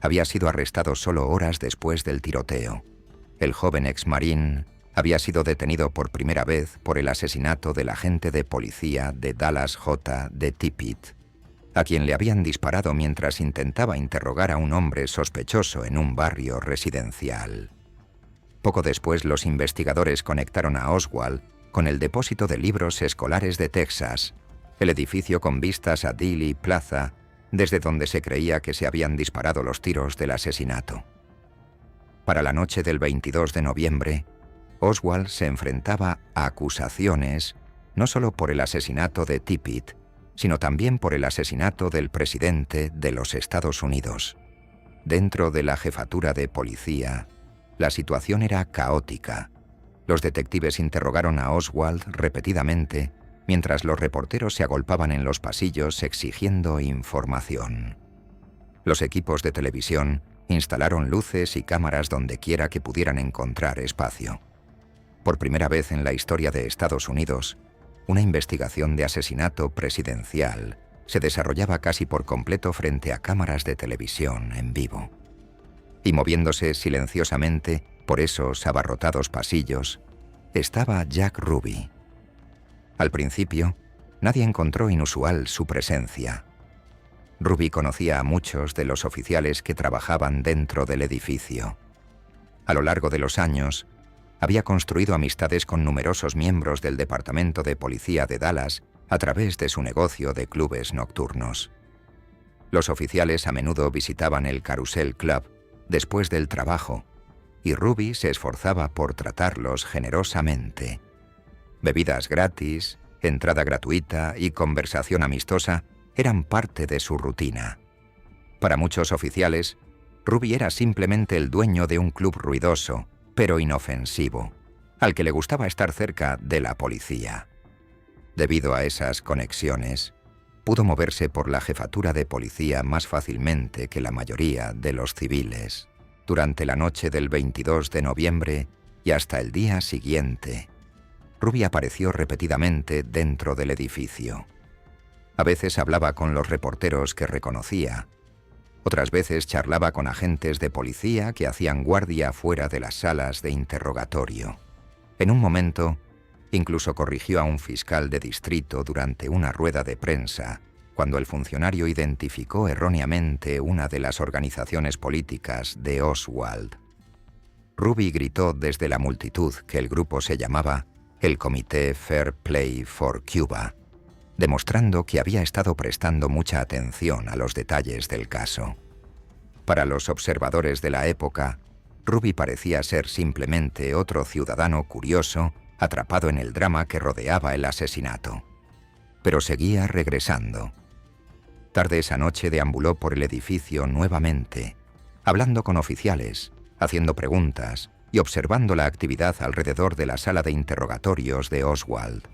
había sido arrestado solo horas después del tiroteo. El joven ex-marín había sido detenido por primera vez por el asesinato del agente de policía de Dallas J. de Tippit, a quien le habían disparado mientras intentaba interrogar a un hombre sospechoso en un barrio residencial. Poco después, los investigadores conectaron a Oswald con el depósito de libros escolares de Texas, el edificio con vistas a Dealey Plaza, desde donde se creía que se habían disparado los tiros del asesinato. Para la noche del 22 de noviembre, Oswald se enfrentaba a acusaciones no solo por el asesinato de Tippit, sino también por el asesinato del presidente de los Estados Unidos. Dentro de la jefatura de policía, la situación era caótica. Los detectives interrogaron a Oswald repetidamente, mientras los reporteros se agolpaban en los pasillos exigiendo información. Los equipos de televisión instalaron luces y cámaras dondequiera que pudieran encontrar espacio. Por primera vez en la historia de Estados Unidos, una investigación de asesinato presidencial se desarrollaba casi por completo frente a cámaras de televisión en vivo. Y moviéndose silenciosamente por esos abarrotados pasillos, estaba Jack Ruby. Al principio, nadie encontró inusual su presencia. Ruby conocía a muchos de los oficiales que trabajaban dentro del edificio. A lo largo de los años, había construido amistades con numerosos miembros del Departamento de Policía de Dallas a través de su negocio de clubes nocturnos. Los oficiales a menudo visitaban el Carousel Club después del trabajo, y Ruby se esforzaba por tratarlos generosamente. Bebidas gratis, entrada gratuita y conversación amistosa eran parte de su rutina. Para muchos oficiales, Ruby era simplemente el dueño de un club ruidoso, pero inofensivo, al que le gustaba estar cerca de la policía. Debido a esas conexiones, pudo moverse por la jefatura de policía más fácilmente que la mayoría de los civiles. Durante la noche del 22 de noviembre y hasta el día siguiente, Ruby apareció repetidamente dentro del edificio. A veces hablaba con los reporteros que reconocía. Otras veces charlaba con agentes de policía que hacían guardia fuera de las salas de interrogatorio. En un momento, Incluso corrigió a un fiscal de distrito durante una rueda de prensa cuando el funcionario identificó erróneamente una de las organizaciones políticas de Oswald. Ruby gritó desde la multitud que el grupo se llamaba el Comité Fair Play for Cuba, demostrando que había estado prestando mucha atención a los detalles del caso. Para los observadores de la época, Ruby parecía ser simplemente otro ciudadano curioso atrapado en el drama que rodeaba el asesinato. Pero seguía regresando. Tarde esa noche deambuló por el edificio nuevamente, hablando con oficiales, haciendo preguntas y observando la actividad alrededor de la sala de interrogatorios de Oswald.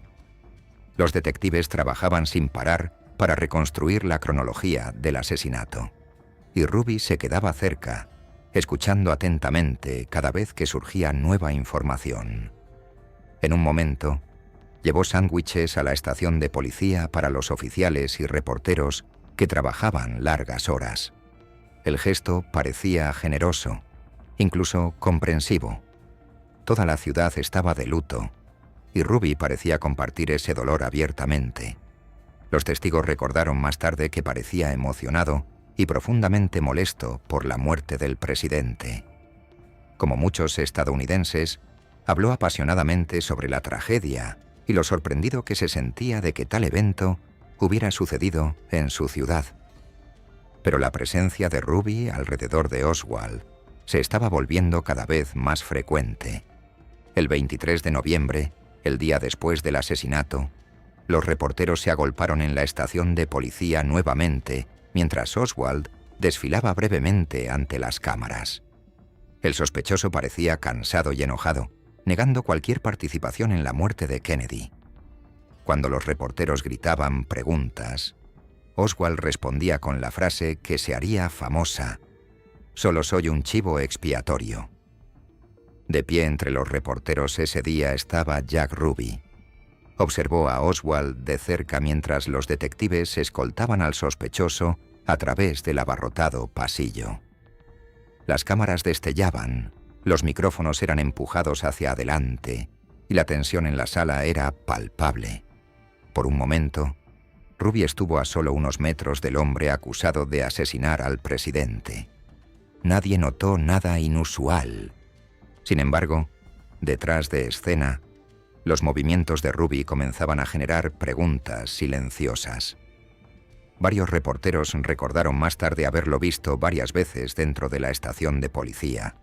Los detectives trabajaban sin parar para reconstruir la cronología del asesinato, y Ruby se quedaba cerca, escuchando atentamente cada vez que surgía nueva información. En un momento, llevó sándwiches a la estación de policía para los oficiales y reporteros que trabajaban largas horas. El gesto parecía generoso, incluso comprensivo. Toda la ciudad estaba de luto, y Ruby parecía compartir ese dolor abiertamente. Los testigos recordaron más tarde que parecía emocionado y profundamente molesto por la muerte del presidente. Como muchos estadounidenses, habló apasionadamente sobre la tragedia y lo sorprendido que se sentía de que tal evento hubiera sucedido en su ciudad. Pero la presencia de Ruby alrededor de Oswald se estaba volviendo cada vez más frecuente. El 23 de noviembre, el día después del asesinato, los reporteros se agolparon en la estación de policía nuevamente mientras Oswald desfilaba brevemente ante las cámaras. El sospechoso parecía cansado y enojado, negando cualquier participación en la muerte de Kennedy. Cuando los reporteros gritaban preguntas, Oswald respondía con la frase que se haría famosa: «Solo soy un chivo expiatorio». De pie entre los reporteros ese día estaba Jack Ruby. Observó a Oswald de cerca mientras los detectives escoltaban al sospechoso a través del abarrotado pasillo. Las cámaras destellaban, los micrófonos eran empujados hacia adelante y la tensión en la sala era palpable. Por un momento, Ruby estuvo a solo unos metros del hombre acusado de asesinar al presidente. Nadie notó nada inusual. Sin embargo, detrás de escena, los movimientos de Ruby comenzaban a generar preguntas silenciosas. Varios reporteros recordaron más tarde haberlo visto varias veces dentro de la estación de policía,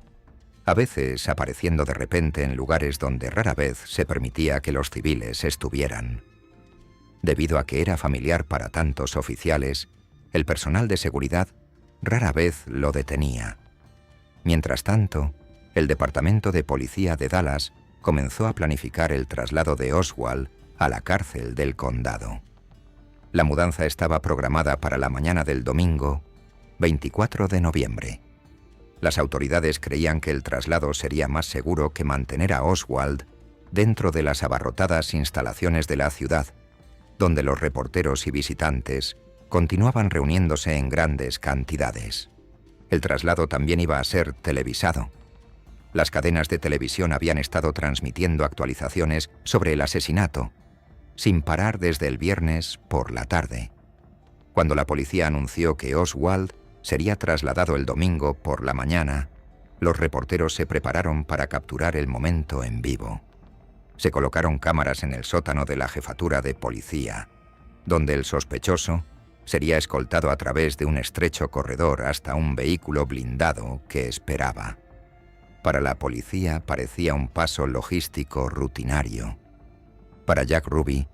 a veces apareciendo de repente en lugares donde rara vez se permitía que los civiles estuvieran. Debido a que era familiar para tantos oficiales, el personal de seguridad rara vez lo detenía. Mientras tanto, el Departamento de Policía de Dallas comenzó a planificar el traslado de Oswald a la cárcel del condado. La mudanza estaba programada para la mañana del domingo, 24 de noviembre. Las autoridades creían que el traslado sería más seguro que mantener a Oswald dentro de las abarrotadas instalaciones de la ciudad, donde los reporteros y visitantes continuaban reuniéndose en grandes cantidades. El traslado también iba a ser televisado. Las cadenas de televisión habían estado transmitiendo actualizaciones sobre el asesinato, sin parar desde el viernes por la tarde. Cuando la policía anunció que Oswald sería trasladado el domingo por la mañana, los reporteros se prepararon para capturar el momento en vivo. Se colocaron cámaras en el sótano de la jefatura de policía, donde el sospechoso sería escoltado a través de un estrecho corredor hasta un vehículo blindado que esperaba. Para la policía parecía un paso logístico rutinario. Para Jack Ruby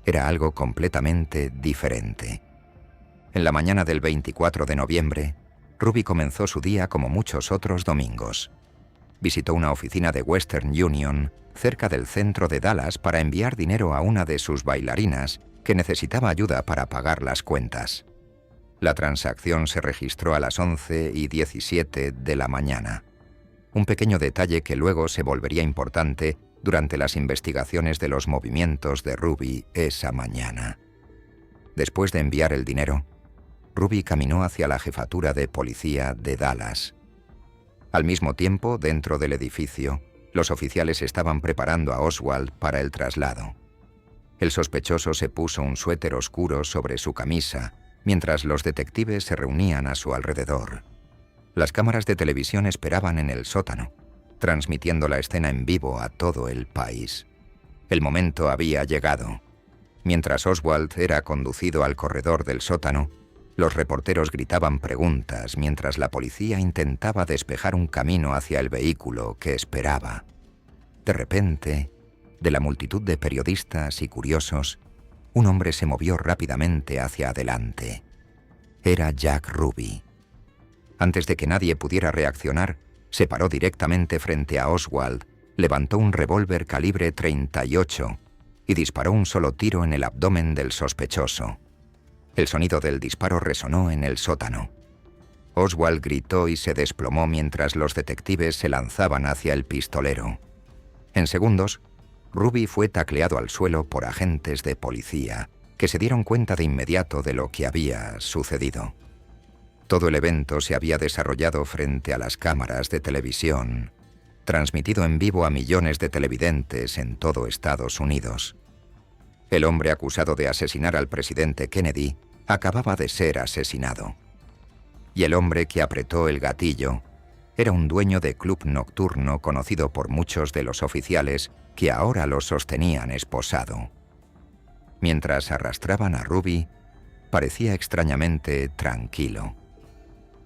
era algo completamente diferente. En la mañana del 24 de noviembre, Ruby comenzó su día como muchos otros domingos. Visitó una oficina de Western Union cerca del centro de Dallas para enviar dinero a una de sus bailarinas que necesitaba ayuda para pagar las cuentas. La transacción se registró a las 11:17 de la mañana. Un pequeño detalle que luego se volvería importante durante las investigaciones de los movimientos de Ruby esa mañana. Después de enviar el dinero, Ruby caminó hacia la jefatura de policía de Dallas. Al mismo tiempo, dentro del edificio, Los oficiales estaban preparando a Oswald para el traslado. El sospechoso se puso un suéter oscuro sobre su camisa, mientras los detectives se reunían a su alrededor. Las cámaras de televisión esperaban en el sótano, transmitiendo la escena en vivo a todo el país. El momento había llegado. Mientras Oswald era conducido al corredor del sótano, los reporteros gritaban preguntas mientras la policía intentaba despejar un camino hacia el vehículo que esperaba. De repente, de la multitud de periodistas y curiosos, un hombre se movió rápidamente hacia adelante. Era Jack Ruby. Antes de que nadie pudiera reaccionar, se paró directamente frente a Oswald, levantó un revólver calibre .38 y disparó un solo tiro en el abdomen del sospechoso. El sonido del disparo resonó en el sótano. Oswald gritó y se desplomó mientras los detectives se lanzaban hacia el pistolero. En segundos, Ruby fue tacleado al suelo por agentes de policía, que se dieron cuenta de inmediato de lo que había sucedido. Todo el evento se había desarrollado frente a las cámaras de televisión, transmitido en vivo a millones de televidentes en todo Estados Unidos. El hombre acusado de asesinar al presidente Kennedy acababa de ser asesinado. Y el hombre que apretó el gatillo era un dueño de club nocturno conocido por muchos de los oficiales que ahora lo sostenían esposado. Mientras arrastraban a Ruby, parecía extrañamente tranquilo.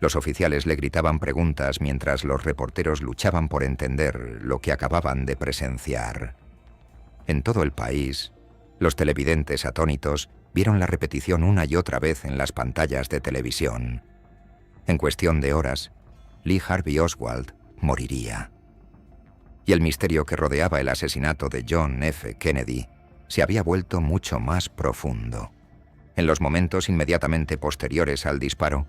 Los oficiales le gritaban preguntas mientras los reporteros luchaban por entender lo que acababan de presenciar. En todo el país, los televidentes atónitos vieron la repetición una y otra vez en las pantallas de televisión. En cuestión de horas, Lee Harvey Oswald moriría. Y el misterio que rodeaba el asesinato de John F. Kennedy se había vuelto mucho más profundo. En los momentos inmediatamente posteriores al disparo,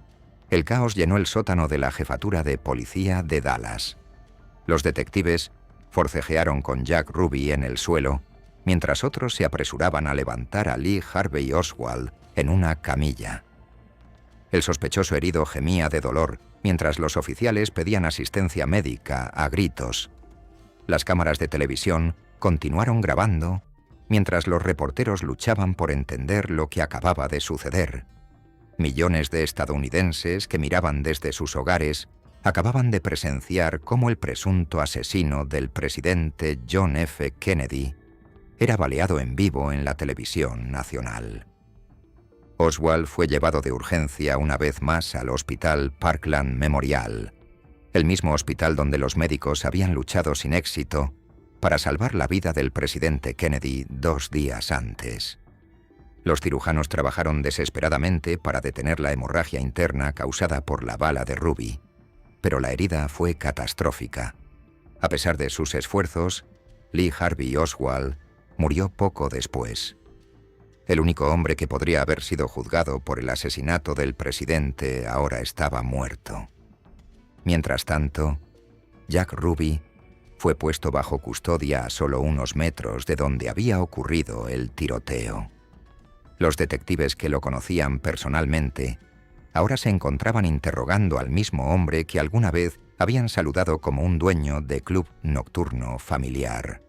el caos llenó el sótano de la jefatura de policía de Dallas. Los detectives forcejearon con Jack Ruby en el suelo, mientras otros se apresuraban a levantar a Lee Harvey Oswald en una camilla. El sospechoso herido gemía de dolor, mientras los oficiales pedían asistencia médica a gritos. Las cámaras de televisión continuaron grabando, mientras los reporteros luchaban por entender lo que acababa de suceder. Millones de estadounidenses que miraban desde sus hogares acababan de presenciar cómo el presunto asesino del presidente John F. Kennedy era baleado en vivo en la televisión nacional. Oswald fue llevado de urgencia una vez más al Hospital Parkland Memorial, el mismo hospital donde los médicos habían luchado sin éxito para salvar la vida del presidente Kennedy 2 días antes. Los cirujanos trabajaron desesperadamente para detener la hemorragia interna causada por la bala de Ruby, pero la herida fue catastrófica. A pesar de sus esfuerzos, Lee Harvey Oswald murió poco después. El único hombre que podría haber sido juzgado por el asesinato del presidente ahora estaba muerto. Mientras tanto, Jack Ruby fue puesto bajo custodia a solo unos metros de donde había ocurrido el tiroteo. Los detectives que lo conocían personalmente ahora se encontraban interrogando al mismo hombre que alguna vez habían saludado como un dueño de club nocturno familiar.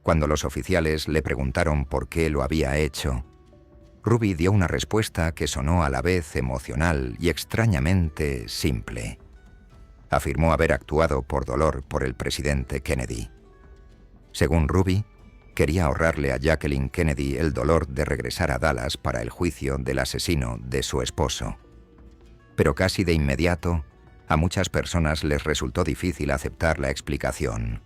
Cuando los oficiales le preguntaron por qué lo había hecho, Ruby dio una respuesta que sonó a la vez emocional y extrañamente simple. Afirmó haber actuado por dolor por el presidente Kennedy. Según Ruby, quería ahorrarle a Jacqueline Kennedy el dolor de regresar a Dallas para el juicio del asesino de su esposo. Pero casi de inmediato, a muchas personas les resultó difícil aceptar la explicación.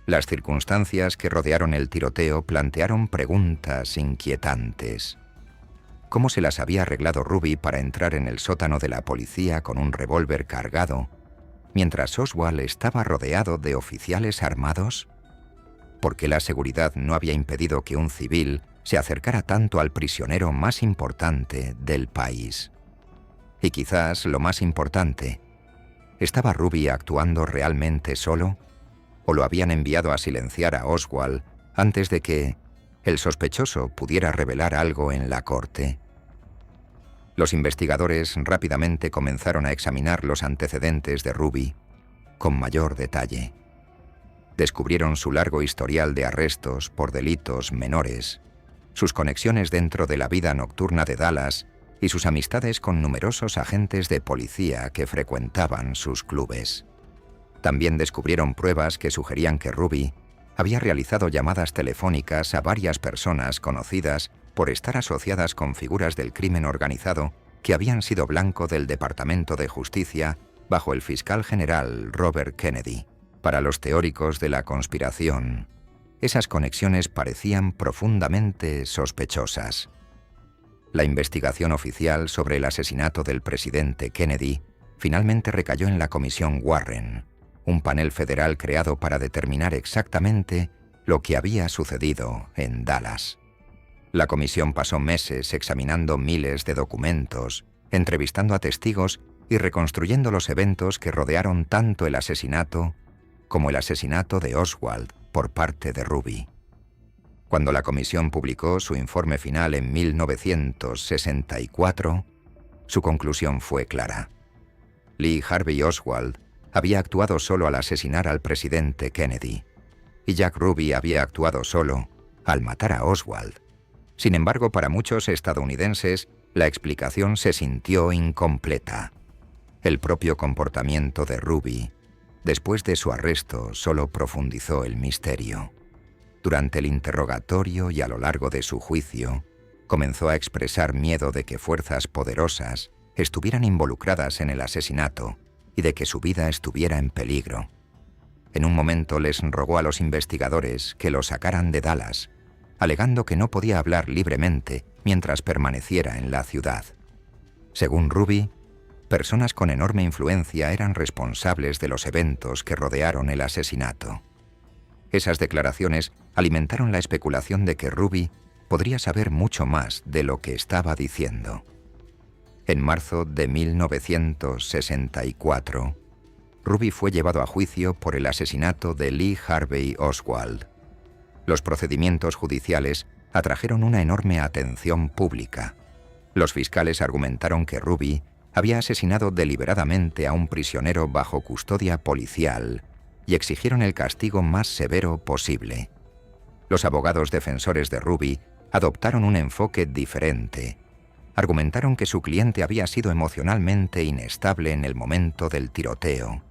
Las circunstancias que rodearon el tiroteo plantearon preguntas inquietantes. ¿Cómo se las había arreglado Ruby para entrar en el sótano de la policía con un revólver cargado, mientras Oswald estaba rodeado de oficiales armados? ¿Por qué la seguridad no había impedido que un civil se acercara tanto al prisionero más importante del país? Y quizás lo más importante, ¿estaba Ruby actuando realmente solo? ¿O lo habían enviado a silenciar a Oswald antes de que el sospechoso pudiera revelar algo en la corte? Los investigadores rápidamente comenzaron a examinar los antecedentes de Ruby con mayor detalle. Descubrieron su largo historial de arrestos por delitos menores, sus conexiones dentro de la vida nocturna de Dallas y sus amistades con numerosos agentes de policía que frecuentaban sus clubes. También descubrieron pruebas que sugerían que Ruby había realizado llamadas telefónicas a varias personas conocidas por estar asociadas con figuras del crimen organizado que habían sido blanco del Departamento de Justicia bajo el fiscal general Robert Kennedy. Para los teóricos de la conspiración, esas conexiones parecían profundamente sospechosas. La investigación oficial sobre el asesinato del presidente Kennedy finalmente recayó en la Comisión Warren, un panel federal creado para determinar exactamente lo que había sucedido en Dallas. La comisión pasó meses examinando miles de documentos, entrevistando a testigos y reconstruyendo los eventos que rodearon tanto el asesinato como el asesinato de Oswald por parte de Ruby. Cuando la comisión publicó su informe final en 1964, su conclusión fue clara. Lee Harvey Oswald había actuado solo al asesinar al presidente Kennedy, y Jack Ruby había actuado solo al matar a Oswald. Sin embargo, para muchos estadounidenses, la explicación se sintió incompleta. El propio comportamiento de Ruby, después de su arresto, solo profundizó el misterio. Durante el interrogatorio y a lo largo de su juicio, comenzó a expresar miedo de que fuerzas poderosas estuvieran involucradas en el asesinato y de que su vida estuviera en peligro. En un momento les rogó a los investigadores que lo sacaran de Dallas, alegando que no podía hablar libremente mientras permaneciera en la ciudad. Según Ruby, personas con enorme influencia eran responsables de los eventos que rodearon el asesinato. Esas declaraciones alimentaron la especulación de que Ruby podría saber mucho más de lo que estaba diciendo. En marzo de 1964, Ruby fue llevado a juicio por el asesinato de Lee Harvey Oswald. Los procedimientos judiciales atrajeron una enorme atención pública. Los fiscales argumentaron que Ruby había asesinado deliberadamente a un prisionero bajo custodia policial y exigieron el castigo más severo posible. Los abogados defensores de Ruby adoptaron un enfoque diferente. Argumentaron que su cliente había sido emocionalmente inestable en el momento del tiroteo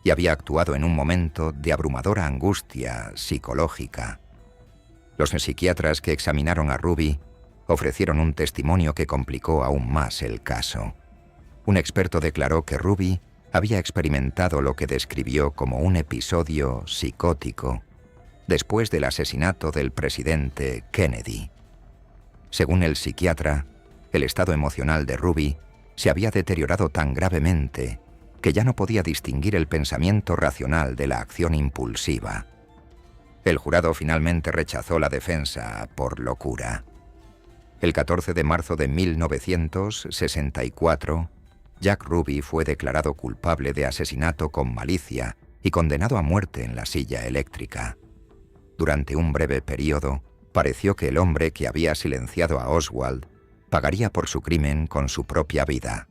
y había actuado en un momento de abrumadora angustia psicológica. Los psiquiatras que examinaron a Ruby ofrecieron un testimonio que complicó aún más el caso. Un experto declaró que Ruby había experimentado lo que describió como un episodio psicótico después del asesinato del presidente Kennedy. Según el psiquiatra, el estado emocional de Ruby se había deteriorado tan gravemente que ya no podía distinguir el pensamiento racional de la acción impulsiva. El jurado finalmente rechazó la defensa por locura. El 14 de marzo de 1964, Jack Ruby fue declarado culpable de asesinato con malicia y condenado a muerte en la silla eléctrica. Durante un breve periodo, pareció que el hombre que había silenciado a Oswald pagaría por su crimen con su propia vida.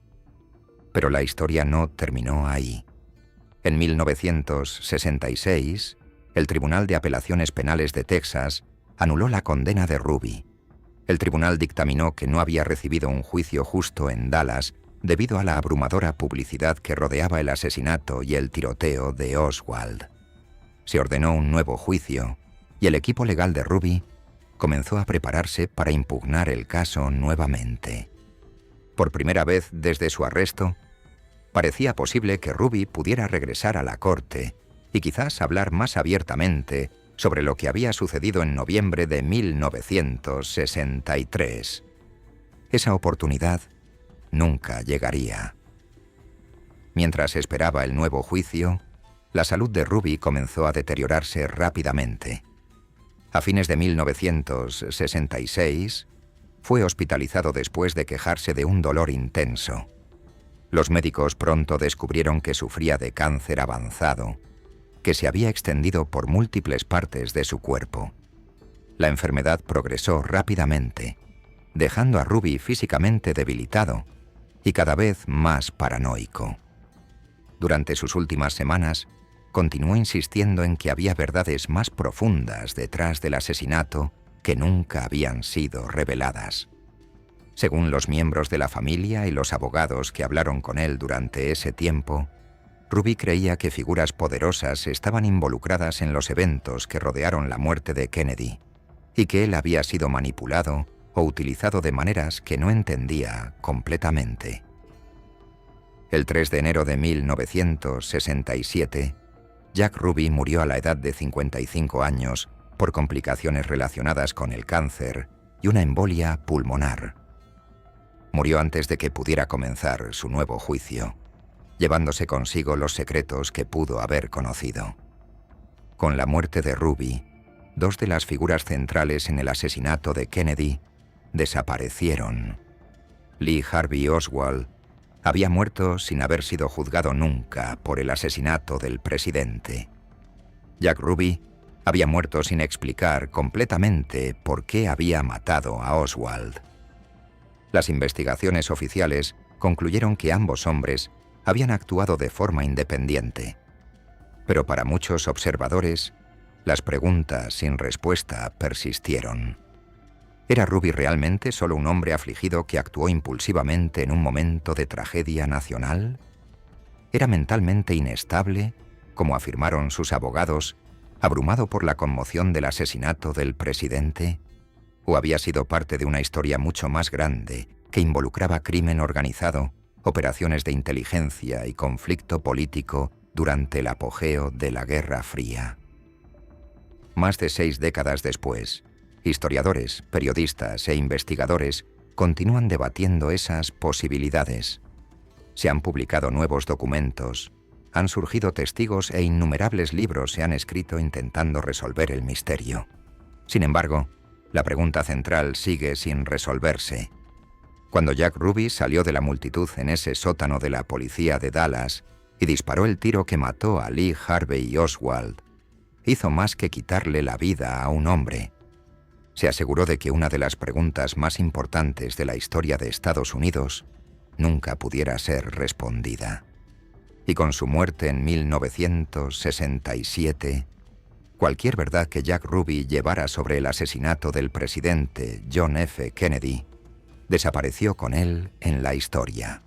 Pero la historia no terminó ahí. En 1966, el Tribunal de Apelaciones Penales de Texas anuló la condena de Ruby. El tribunal dictaminó que no había recibido un juicio justo en Dallas debido a la abrumadora publicidad que rodeaba el asesinato y el tiroteo de Oswald. Se ordenó un nuevo juicio y el equipo legal de Ruby comenzó a prepararse para impugnar el caso nuevamente. Por primera vez desde su arresto, parecía posible que Ruby pudiera regresar a la corte y quizás hablar más abiertamente sobre lo que había sucedido en noviembre de 1963. Esa oportunidad nunca llegaría. Mientras esperaba el nuevo juicio, la salud de Ruby comenzó a deteriorarse rápidamente. A fines de 1966, fue hospitalizado después de quejarse de un dolor intenso. Los médicos pronto descubrieron que sufría de cáncer avanzado, que se había extendido por múltiples partes de su cuerpo. La enfermedad progresó rápidamente, dejando a Ruby físicamente debilitado y cada vez más paranoico. Durante sus últimas semanas, continuó insistiendo en que había verdades más profundas detrás del asesinato que nunca habían sido reveladas. Según los miembros de la familia y los abogados que hablaron con él durante ese tiempo, Ruby creía que figuras poderosas estaban involucradas en los eventos que rodearon la muerte de Kennedy y que él había sido manipulado o utilizado de maneras que no entendía completamente. El 3 de enero de 1967, Jack Ruby murió a la edad de 55 años por complicaciones relacionadas con el cáncer y una embolia pulmonar. Murió antes de que pudiera comenzar su nuevo juicio, llevándose consigo los secretos que pudo haber conocido. Con la muerte de Ruby, dos de las figuras centrales en el asesinato de Kennedy desaparecieron. Lee Harvey Oswald había muerto sin haber sido juzgado nunca por el asesinato del presidente. Jack Ruby había muerto sin explicar completamente por qué había matado a Oswald. Las investigaciones oficiales concluyeron que ambos hombres habían actuado de forma independiente. Pero para muchos observadores, las preguntas sin respuesta persistieron. ¿Era Ruby realmente solo un hombre afligido que actuó impulsivamente en un momento de tragedia nacional? ¿Era mentalmente inestable, como afirmaron sus abogados, abrumado por la conmoción del asesinato del presidente? ¿O había sido parte de una historia mucho más grande que involucraba crimen organizado, operaciones de inteligencia y conflicto político durante el apogeo de la Guerra Fría? Más de 6 décadas después, historiadores, periodistas e investigadores continúan debatiendo esas posibilidades. Se han publicado nuevos documentos, han surgido testigos e innumerables libros se han escrito intentando resolver el misterio. Sin embargo, la pregunta central sigue sin resolverse. Cuando Jack Ruby salió de la multitud en ese sótano de la policía de Dallas y disparó el tiro que mató a Lee Harvey Oswald, hizo más que quitarle la vida a un hombre. Se aseguró de que una de las preguntas más importantes de la historia de Estados Unidos nunca pudiera ser respondida. Y con su muerte en 1967, cualquier verdad que Jack Ruby llevara sobre el asesinato del presidente John F. Kennedy desapareció con él en la historia.